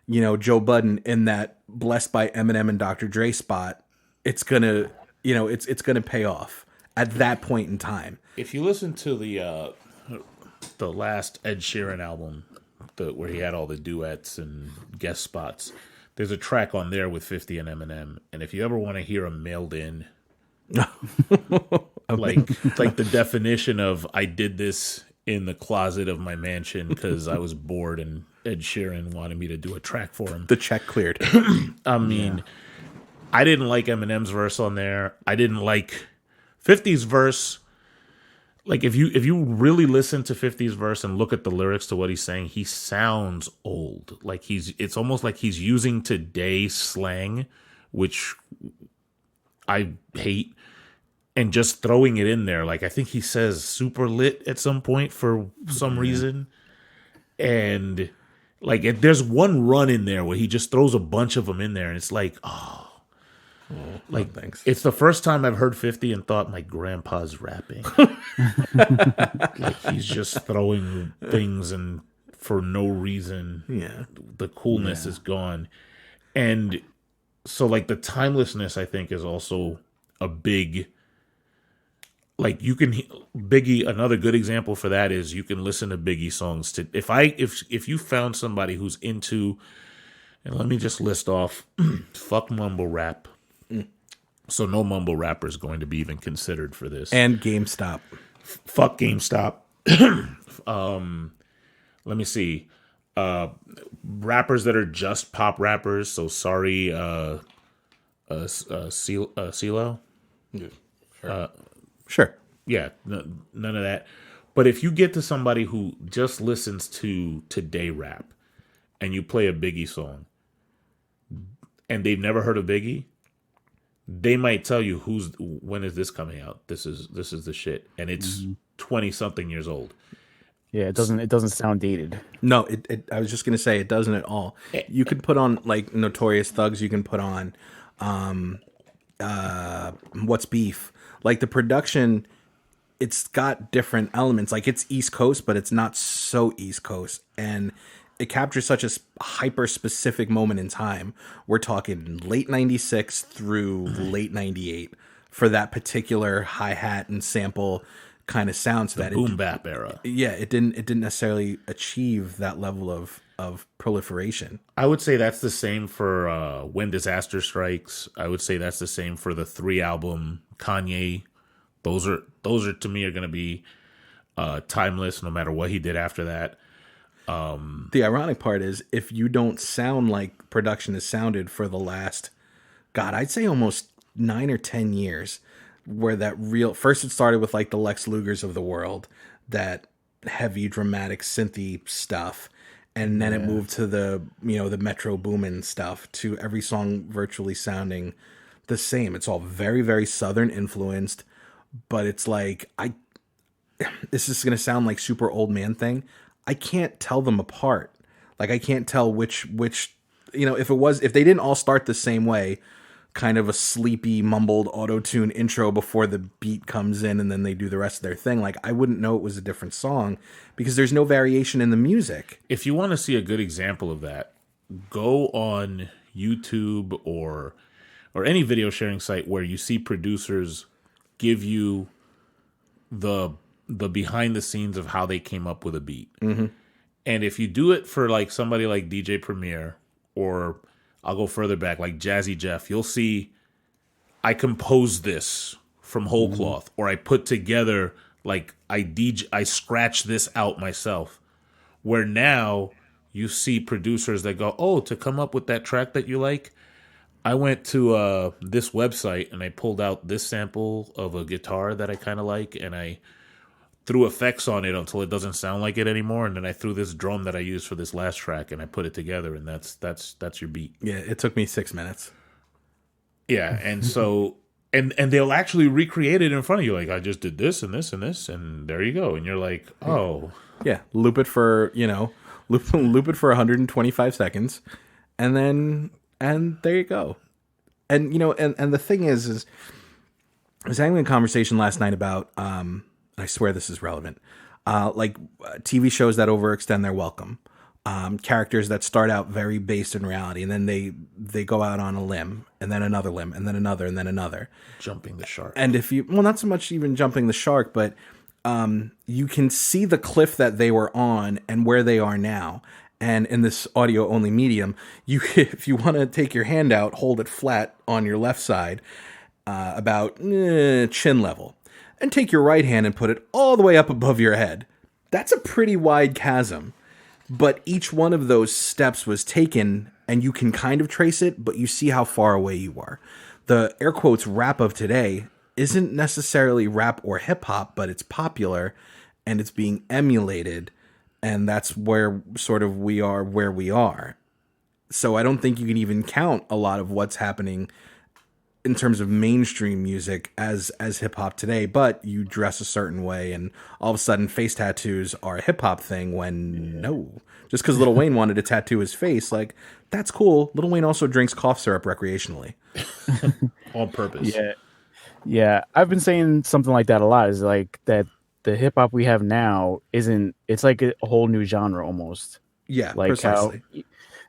Joe Budden in that Blessed by Eminem and Dr. Dre spot, it's gonna, it's gonna pay off at that point in time. If you listen to the last Ed Sheeran album, where he had all the duets and guest spots, there's a track on there with 50 and Eminem, and if you ever want to hear him mailed in, like the definition of I did this in the closet of my mansion because I was bored and Ed Sheeran wanted me to do a track for him. The check cleared. I mean, I didn't like Eminem's verse on there. I didn't like 50's verse. Like if you really listen to 50's verse and look at the lyrics to what he's saying, he sounds old. Like it's almost like he's using today's slang, which I hate, and just throwing it in there. Like I think he says super lit at some point for some reason. And like there's one run in there where he just throws a bunch of them in there, and it's like, like thanks. It's the first time I've heard 50 and thought my grandpa's rapping. Like he's just throwing things and for no reason. Yeah. The coolness is gone. And so like the timelessness, I think, is also a big, like you can Biggie. Another good example for that is you can listen to Biggie songs to if you found somebody who's into, and let me just list off, fuck mumble rap. So no mumble rapper is going to be even considered for this. And GameStop. Fuck GameStop. Let me see. Rappers that are just pop rappers. So sorry, CeeLo. Yeah, sure. Yeah, none of that. But if you get to somebody who just listens to today rap, and you play a Biggie song, and they've never heard of Biggie, they might tell you when is this coming out? This is the shit, and it's 20 something years old. Yeah, it doesn't sound dated. No, I was just gonna say it doesn't at all. You could put on like Notorious Thugs. You can put on What's Beef. Like the production, it's got different elements. Like it's East Coast, but it's not so East Coast, and it captures such a hyper specific moment in time. We're talking late 96 through late 98 for that particular hi-hat and sample kind of sound. So that boom bap era. Yeah, it didn't necessarily achieve that level of proliferation. I would say that's the same for When Disaster Strikes. I would say that's the same for the 3 album Kanye. Those are to me are going to be timeless no matter what he did after that. The ironic part is if you don't sound like production has sounded for the last, God, I'd say almost 9 or 10 years, where that first it started with like the Lex Lugers of the world, that heavy dramatic synthy stuff. And then it moved to the Metro Boomin stuff, to every song virtually sounding the same. It's all very, very Southern influenced, but it's like, this is going to sound like super old man thing. I can't tell them apart. Like I can't tell which if they didn't all start the same way, kind of a sleepy mumbled auto-tune intro before the beat comes in and then they do the rest of their thing, like I wouldn't know it was a different song because there's no variation in the music. If you want to see a good example of that, go on YouTube or any video sharing site where you see producers give you the behind the scenes of how they came up with a beat. Mm-hmm. And if you do it for like somebody like DJ Premier, or I'll go further back like Jazzy Jeff, you'll see I composed this from whole cloth, or I put together like I scratch this out myself. Where now you see producers that go, oh, to come up with that track that you like, I went to this website and I pulled out this sample of a guitar that I kind of like, and I threw effects on it until it doesn't sound like it anymore, and then I threw this drum that I used for this last track, and I put it together, and that's your beat. Yeah, it took me 6 minutes. Yeah, and so and they'll actually recreate it in front of you, like I just did this and this and this, and there you go, and you're like, oh, yeah, loop it for loop it for 125 seconds, and there you go. And and the thing is I was having a conversation last night about I swear this is relevant, like TV shows that overextend their welcome. Characters that start out very based in reality, and then they go out on a limb, and then another limb, and then another, and then another. Jumping the shark. And if you, well, not so much even jumping the shark, but you can see the cliff that they were on and where they are now. And in this audio only medium, if you want to take your hand out, hold it flat on your left side, about chin level, and take your right hand and put it all the way up above your head. That's a pretty wide chasm. But each one of those steps was taken, and you can kind of trace it, but you see how far away you are. The air quotes rap of today isn't necessarily rap or hip hop, but it's popular and it's being emulated. And that's where sort of we are where we are. So I don't think you can even count a lot of what's happening in terms of mainstream music as hip hop today, but you dress a certain way and all of a sudden face tattoos are a hip hop thing when no, just because Lil Wayne wanted to tattoo his face, like that's cool. Lil Wayne also drinks cough syrup recreationally. On purpose. Yeah. I've been saying something like that a lot, is like that the hip hop we have now it's like a whole new genre almost. Yeah, like precisely.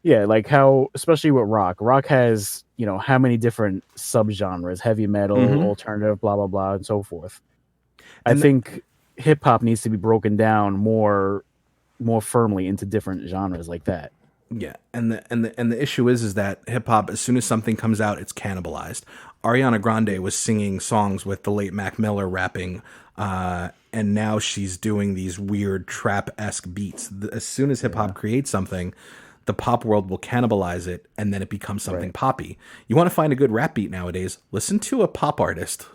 Like how, especially with rock has, how many different subgenres, heavy metal, alternative, blah, blah, blah, and so forth. I think hip hop needs to be broken down more firmly into different genres like that. Yeah. And the issue is that hip hop, as soon as something comes out, it's cannibalized. Ariana Grande was singing songs with the late Mac Miller rapping, and now she's doing these weird trap-esque beats. As soon as hip hop creates something, the pop world will cannibalize it, and then it becomes something poppy. You want to find a good rap beat nowadays? Listen to a pop artist.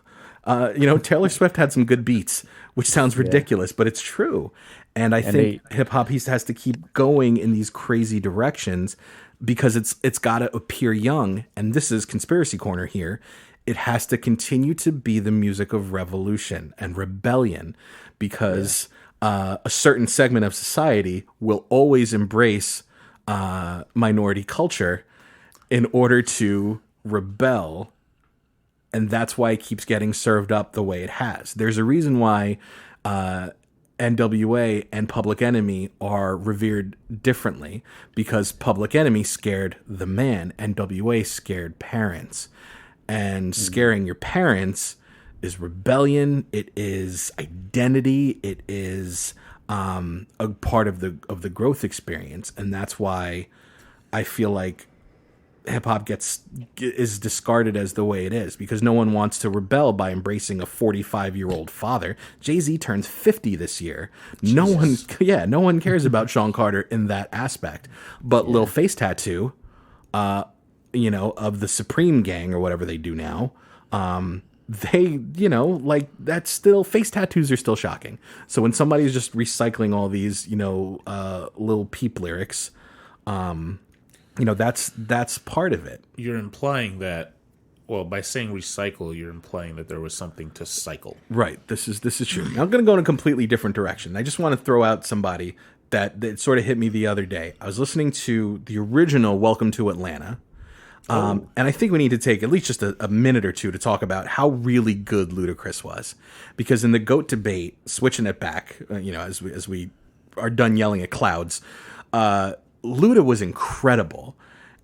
Taylor Swift had some good beats, which sounds ridiculous, but it's true. And I think hip hop has to keep going in these crazy directions because it's got to appear young. And this is Conspiracy Corner here. It has to continue to be the music of revolution and rebellion because a certain segment of society will always embrace minority culture in order to rebel, and that's why it keeps getting served up the way it has. There's a reason why NWA and Public Enemy are revered differently, because Public Enemy scared the man, NWA scared parents, and scaring your parents is rebellion. It is identity. It is a part of the growth experience, and that's why I feel like hip hop is discarded as the way it is, because no one wants to rebel by embracing a 45-year-old father. Jay-Z turns 50 this year. Jesus. No one cares about Sean Carter in that aspect. But Lil Face Tattoo, of the Supreme Gang or whatever they do now, they, that's still, face tattoos are still shocking. So when somebody's just recycling all these, Lil Peep lyrics, that's part of it. You're implying that, well, by saying recycle, you're implying that there was something to cycle. Right. This is true. Now, I'm going to go in a completely different direction. I just want to throw out somebody that sort of hit me the other day. I was listening to the original Welcome to Atlanta. And I think we need to take at least just a minute or two to talk about how really good Ludacris was, because in the GOAT debate, switching it back, as we are done yelling at clouds, Luda was incredible,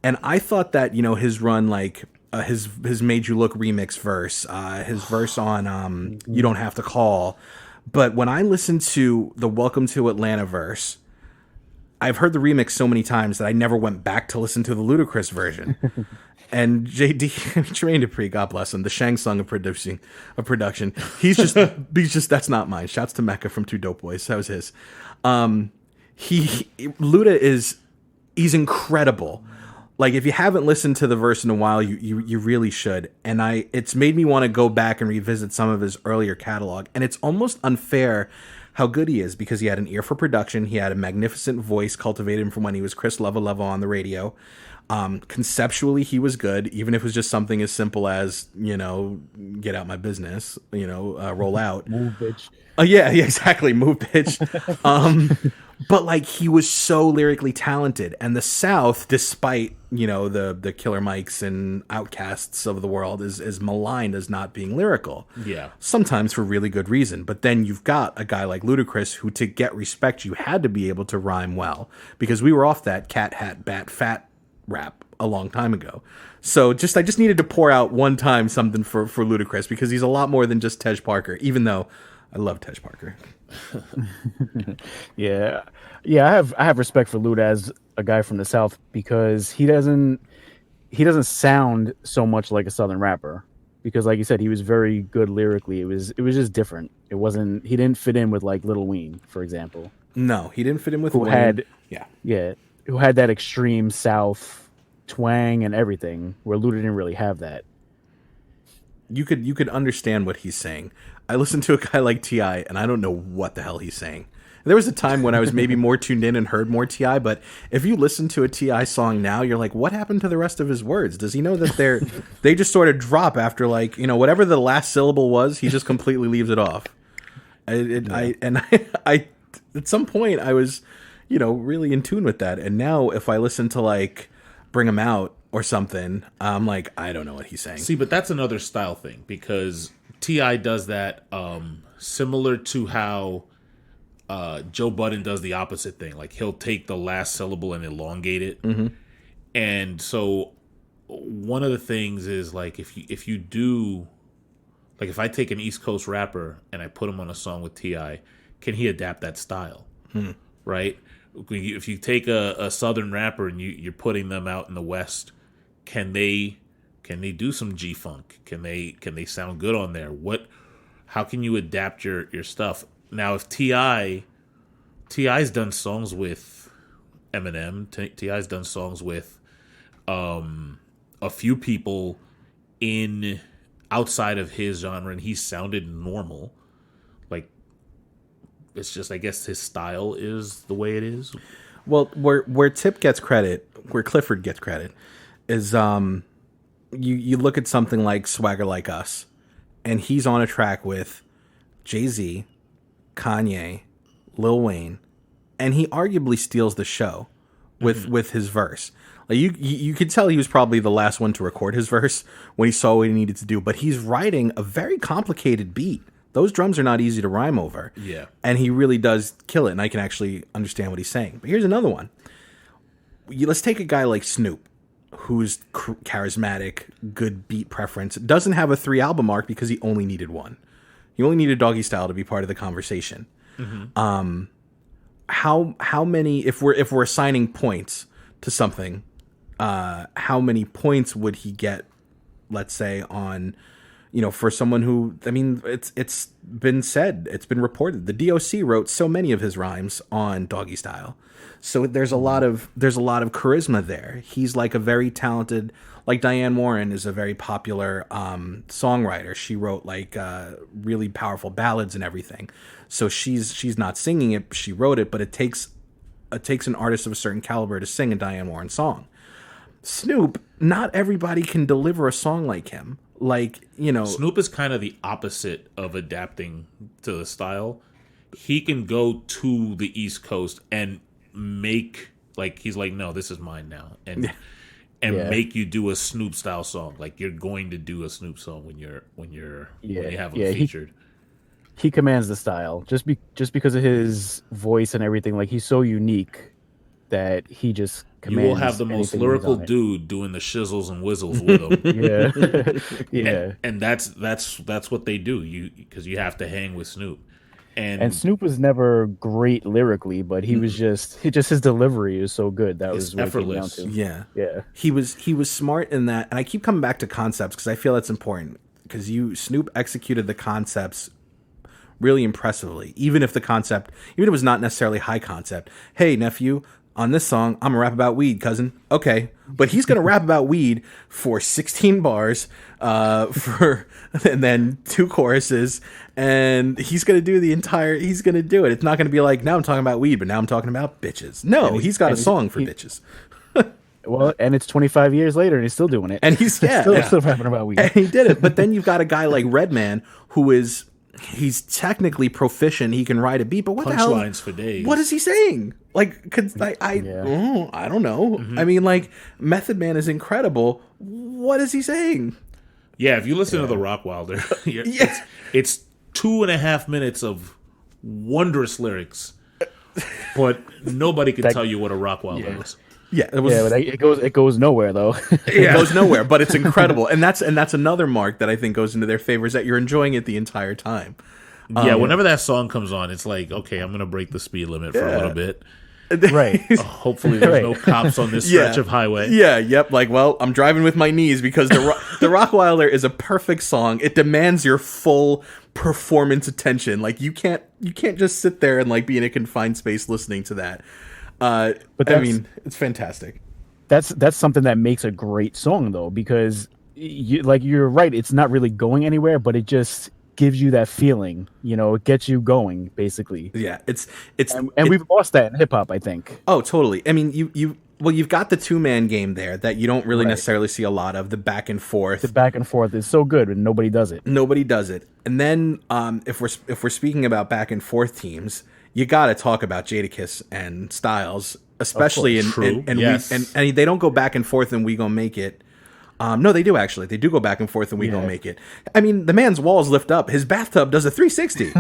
and I thought that his run, like his Made You Look remix verse, his verse on You Don't Have to Call, but when I listened to the Welcome to Atlanta verse, I've heard the remix so many times that I never went back to listen to the Ludacris version. And JD, Jermaine Dupri, God bless him, the Shang Tsung of production. He's just that's not mine. Shouts to Mecca from Two Dope Boys. That was his. Luda he's incredible. Like, if you haven't listened to the verse in a while, you really should. And it's made me want to go back and revisit some of his earlier catalog. And it's almost unfair how good he is because he had an ear for production. He had a magnificent voice cultivated from when he was Chris Leva on the radio. Conceptually, he was good, even if it was just something as simple as, get out my business, roll out. Move, bitch. Yeah, exactly. Move, bitch. But like, he was so lyrically talented, and the South, despite the Killer Mikes and Outcasts of the world, is maligned as not being lyrical. Yeah, sometimes for really good reason. But then you've got a guy like Ludacris, who to get respect, you had to be able to rhyme well, because we were off that cat hat bat fat rap a long time ago. So I just needed to pour out one time something for Ludacris, because he's a lot more than just Tej Parker, even though I love Tej Parker. Yeah. I have respect for Luda as a guy from the South, because he doesn't sound so much like a Southern rapper, because like you said, he was very good lyrically. It was just different. He didn't fit in with like Lil Wayne, for example. No, he didn't fit in with who Wayne. Who had that extreme South twang and everything, where Luda didn't really have that. You could understand what he's saying. I listened to a guy like T.I., and I don't know what the hell he's saying. There was a time when I was maybe more tuned in and heard more T.I., but if you listen to a T.I. song now, you're like, what happened to the rest of his words? Does he know that they just sort of drop after, like, whatever the last syllable was, he just completely leaves it off. I at some point I was, really in tune with that. And now if I listen to like Bring 'Em Out or something, I'm like, I don't know what he's saying. See, but that's another style thing, because T.I. does that similar to how Joe Budden does the opposite thing. Like, he'll take the last syllable and elongate it. Mm-hmm. And so one of the things is, like, if you do, like, if I take an East Coast rapper and I put him on a song with T.I., can he adapt that style? Right? If you take a Southern rapper and you're putting them out in the West, can they do some G-Funk? Can they sound good on there? How can you adapt your stuff? Now, if T.I.'s done songs with Eminem, T.I.'s done songs with a few people in outside of his genre, and he sounded normal. Like, it's just, I guess his style is the way it is. Well, where Tip gets credit, where Clifford gets credit, is you look at something like Swagger Like Us, and he's on a track with Jay-Z, Kanye, Lil Wayne, and he arguably steals the show with his verse. Like, you could tell he was probably the last one to record his verse when he saw what he needed to do, but he's writing a very complicated beat. Those drums are not easy to rhyme over. Yeah. And he really does kill it, and I can actually understand what he's saying. But here's another one. Let's take a guy like Snoop, who's charismatic, good beat preference, doesn't have a 3-album mark because he only needed one. He only needed Doggy Style to be part of the conversation. Mm-hmm. How many, if we're assigning points to something, how many points would he get, let's say, on, for someone who, I mean, it's been said, it's been reported, the DOC wrote so many of his rhymes on Doggy Style. So there's a lot of charisma there. He's like a very talented, like Diane Warren is a very popular songwriter. She wrote like really powerful ballads and everything. So she's not singing it, she wrote it, but it takes an artist of a certain caliber to sing a Diane Warren song. Snoop, not everybody can deliver a song like him. Like, Snoop is kind of the opposite of adapting to the style. He can go to the East Coast and make, like, he's like, no, this is mine now, and make you do a Snoop style song. Like, you're going to do a Snoop song when you have him featured. He commands the style just because of his voice and everything. Like, he's so unique that he just commands. You will have the most lyrical dude doing the shizzles and whizzles with him. Yeah. And that's what they do. Because you have to hang with Snoop. And Snoop was never great lyrically, but he was just his delivery is so good. That was effortless. Yeah. He was smart in that, and I keep coming back to concepts because I feel that's important. Because Snoop executed the concepts really impressively, even if it was not necessarily high concept. Hey nephew, on this song, I'm gonna rap about weed, cousin. Okay, but he's gonna rap about weed for 16 bars, and then 2 choruses, and he's gonna do the entire. He's gonna do it. It's not gonna be like, now I'm talking about weed, but now I'm talking about bitches. No, he's got a song for bitches. Well, and it's 25 years later, and he's still doing it. And he's still rapping about weed. And he did it. But then you've got a guy like Redman who he's technically proficient. He can ride a beat, but what the hell? Punchlines for days. What is he saying? Like, I don't know. Mm-hmm. I mean, like, Method Man is incredible. What is he saying? Yeah, if you listen to the Rockwilder, it's 2.5 minutes of wondrous lyrics, but nobody can tell you what a Rockwilder is. Yeah, But it goes nowhere though. It goes nowhere, but it's incredible, and that's another mark that I think goes into their favor is that you're enjoying it the entire time. Yeah, whenever that song comes on, it's like, okay, I'm gonna break the speed limit for a little bit. Right. Hopefully, there's no cops on this stretch of highway. Yeah, yep. Like, well, I'm driving with my knees because the Rockwilder is a perfect song. It demands your full performance attention. Like, you can't just sit there and like be in a confined space listening to that. But I mean, it's fantastic. That's something that makes a great song though, because you're right. It's not really going anywhere, but it just gives you that feeling. It gets you going basically. Yeah, it's we've lost that in hip hop, I think. Oh, totally. I mean, you've got the 2-man game there that you don't really necessarily see a lot of. The back and forth. The back and forth is so good, and nobody does it. Nobody does it. And then, if we're speaking about back and forth teams, you got to talk about Jadakiss and Styles, especially and they don't go back and forth and We Gon' Make It. No, they do actually. They do go back and forth and We Gon' Make It. I mean, the man's walls lift up. His bathtub does a 360.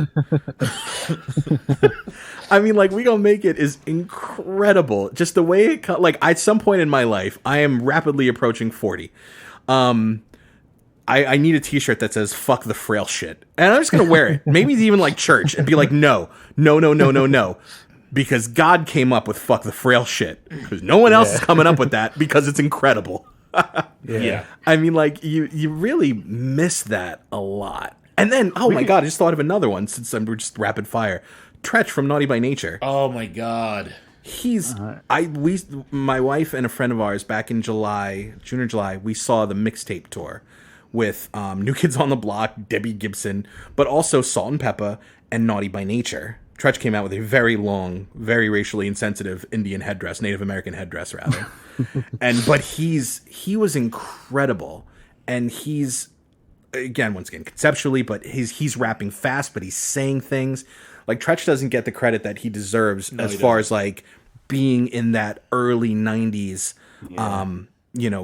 I mean, like, We Gon' Make It is incredible. Just the way it like at some point in my life, I am rapidly approaching 40. I need a t-shirt that says "fuck the frail shit," and I'm just gonna wear it. Maybe even like church and be like, no, because God came up with "fuck the frail shit." Because no one else is coming up with that because it's incredible. Yeah. I mean, like, you really miss that a lot. And then, my God, I just thought of another one since we're just rapid fire. Tretch from Naughty by Nature. Oh my God. My wife and a friend of ours back in June or July, we saw the mixtape tour with New Kids on the Block, Debbie Gibson, but also Salt and Pepper and Naughty by Nature. Tretch came out with a very long, very racially insensitive Indian headdress, Native American headdress rather. But he was incredible, and he's once again conceptually, but he's rapping fast, but he's saying things like Tretch doesn't get the credit that he deserves as far as like being in that early 90s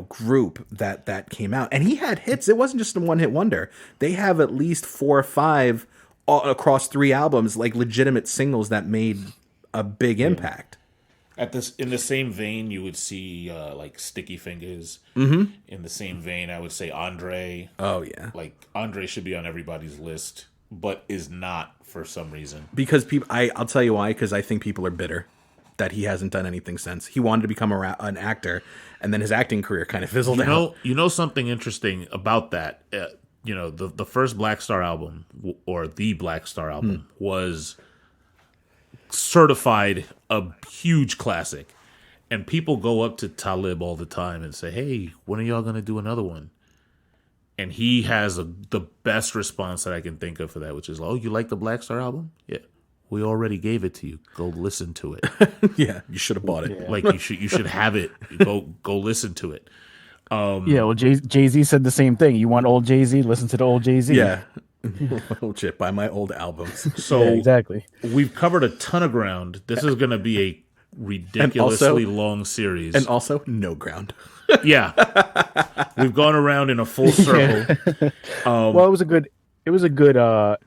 group that came out, and he had hits. It wasn't just a one-hit wonder. They have at least 4 or 5 across 3 albums, like legitimate singles that made a big impact. In the same vein, you would see like Sticky Fingers. Mm-hmm. In the same vein, I would say Andre. Oh yeah, like Andre should be on everybody's list, but is not for some reason. Because people, I'll tell you why. Because I think people are bitter that he hasn't done anything since. He wanted to become an actor, and then his acting career kind of fizzled out. You know something interesting about that? The first Black Star album, or the Black Star album, was certified a huge classic, and people go up to Talib all the time and say, "Hey, when are y'all gonna do another one?" And he has the best response that I can think of for that, which is, "Oh, you like the Black Star album? Yeah, we already gave it to you. Go listen to it." Yeah, you should have bought it. Yeah. Like you should have it. Go listen to it. Well, Jay-Z said the same thing. You want old Jay-Z? Listen to the old Jay-Z. Yeah. Oh shit! Buy my old albums. So exactly. We've covered a ton of ground. This is going to be a ridiculously long series, and also no ground. Yeah, we've gone around in a full circle. Well, it was a good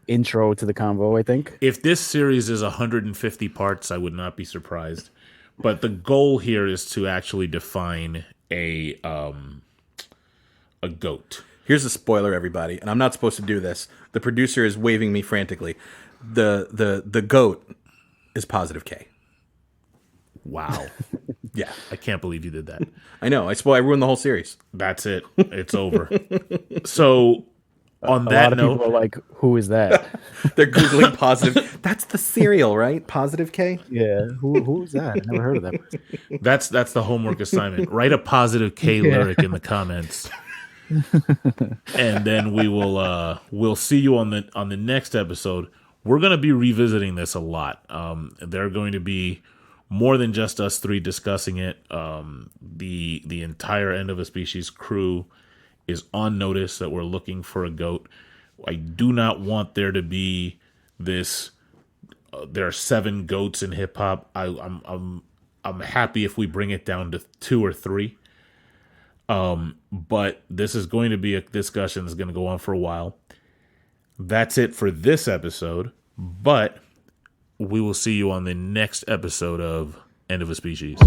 intro to the convo, I think. If this series is 150 parts, I would not be surprised. But the goal here is to actually define a GOAT. Here's a spoiler, everybody, and I'm not supposed to do this. The producer is waving me frantically. The GOAT is Positive K. Wow. Yeah. I can't believe you did that. I know. I ruined the whole series. That's it. It's over. So On A that lot of note, people are like, "Who is that?" They're googling positive. That's the cereal, right? Positive K. Yeah, who's that? I never heard of that person. that's the homework assignment. Write a positive K Yeah. lyric in the comments. And then we'll see you on the next episode. We're going to be revisiting this a lot. There are going to be more than just us three discussing it. The entire End of a Species crew is on notice that we're looking for a GOAT. I do not want there to be this. There are 7 GOATs in hip hop. I'm happy if we bring it down to 2 or 3. But this is going to be a discussion that's going to go on for a while. That's it for this episode. But we will see you on the next episode of End of a Species.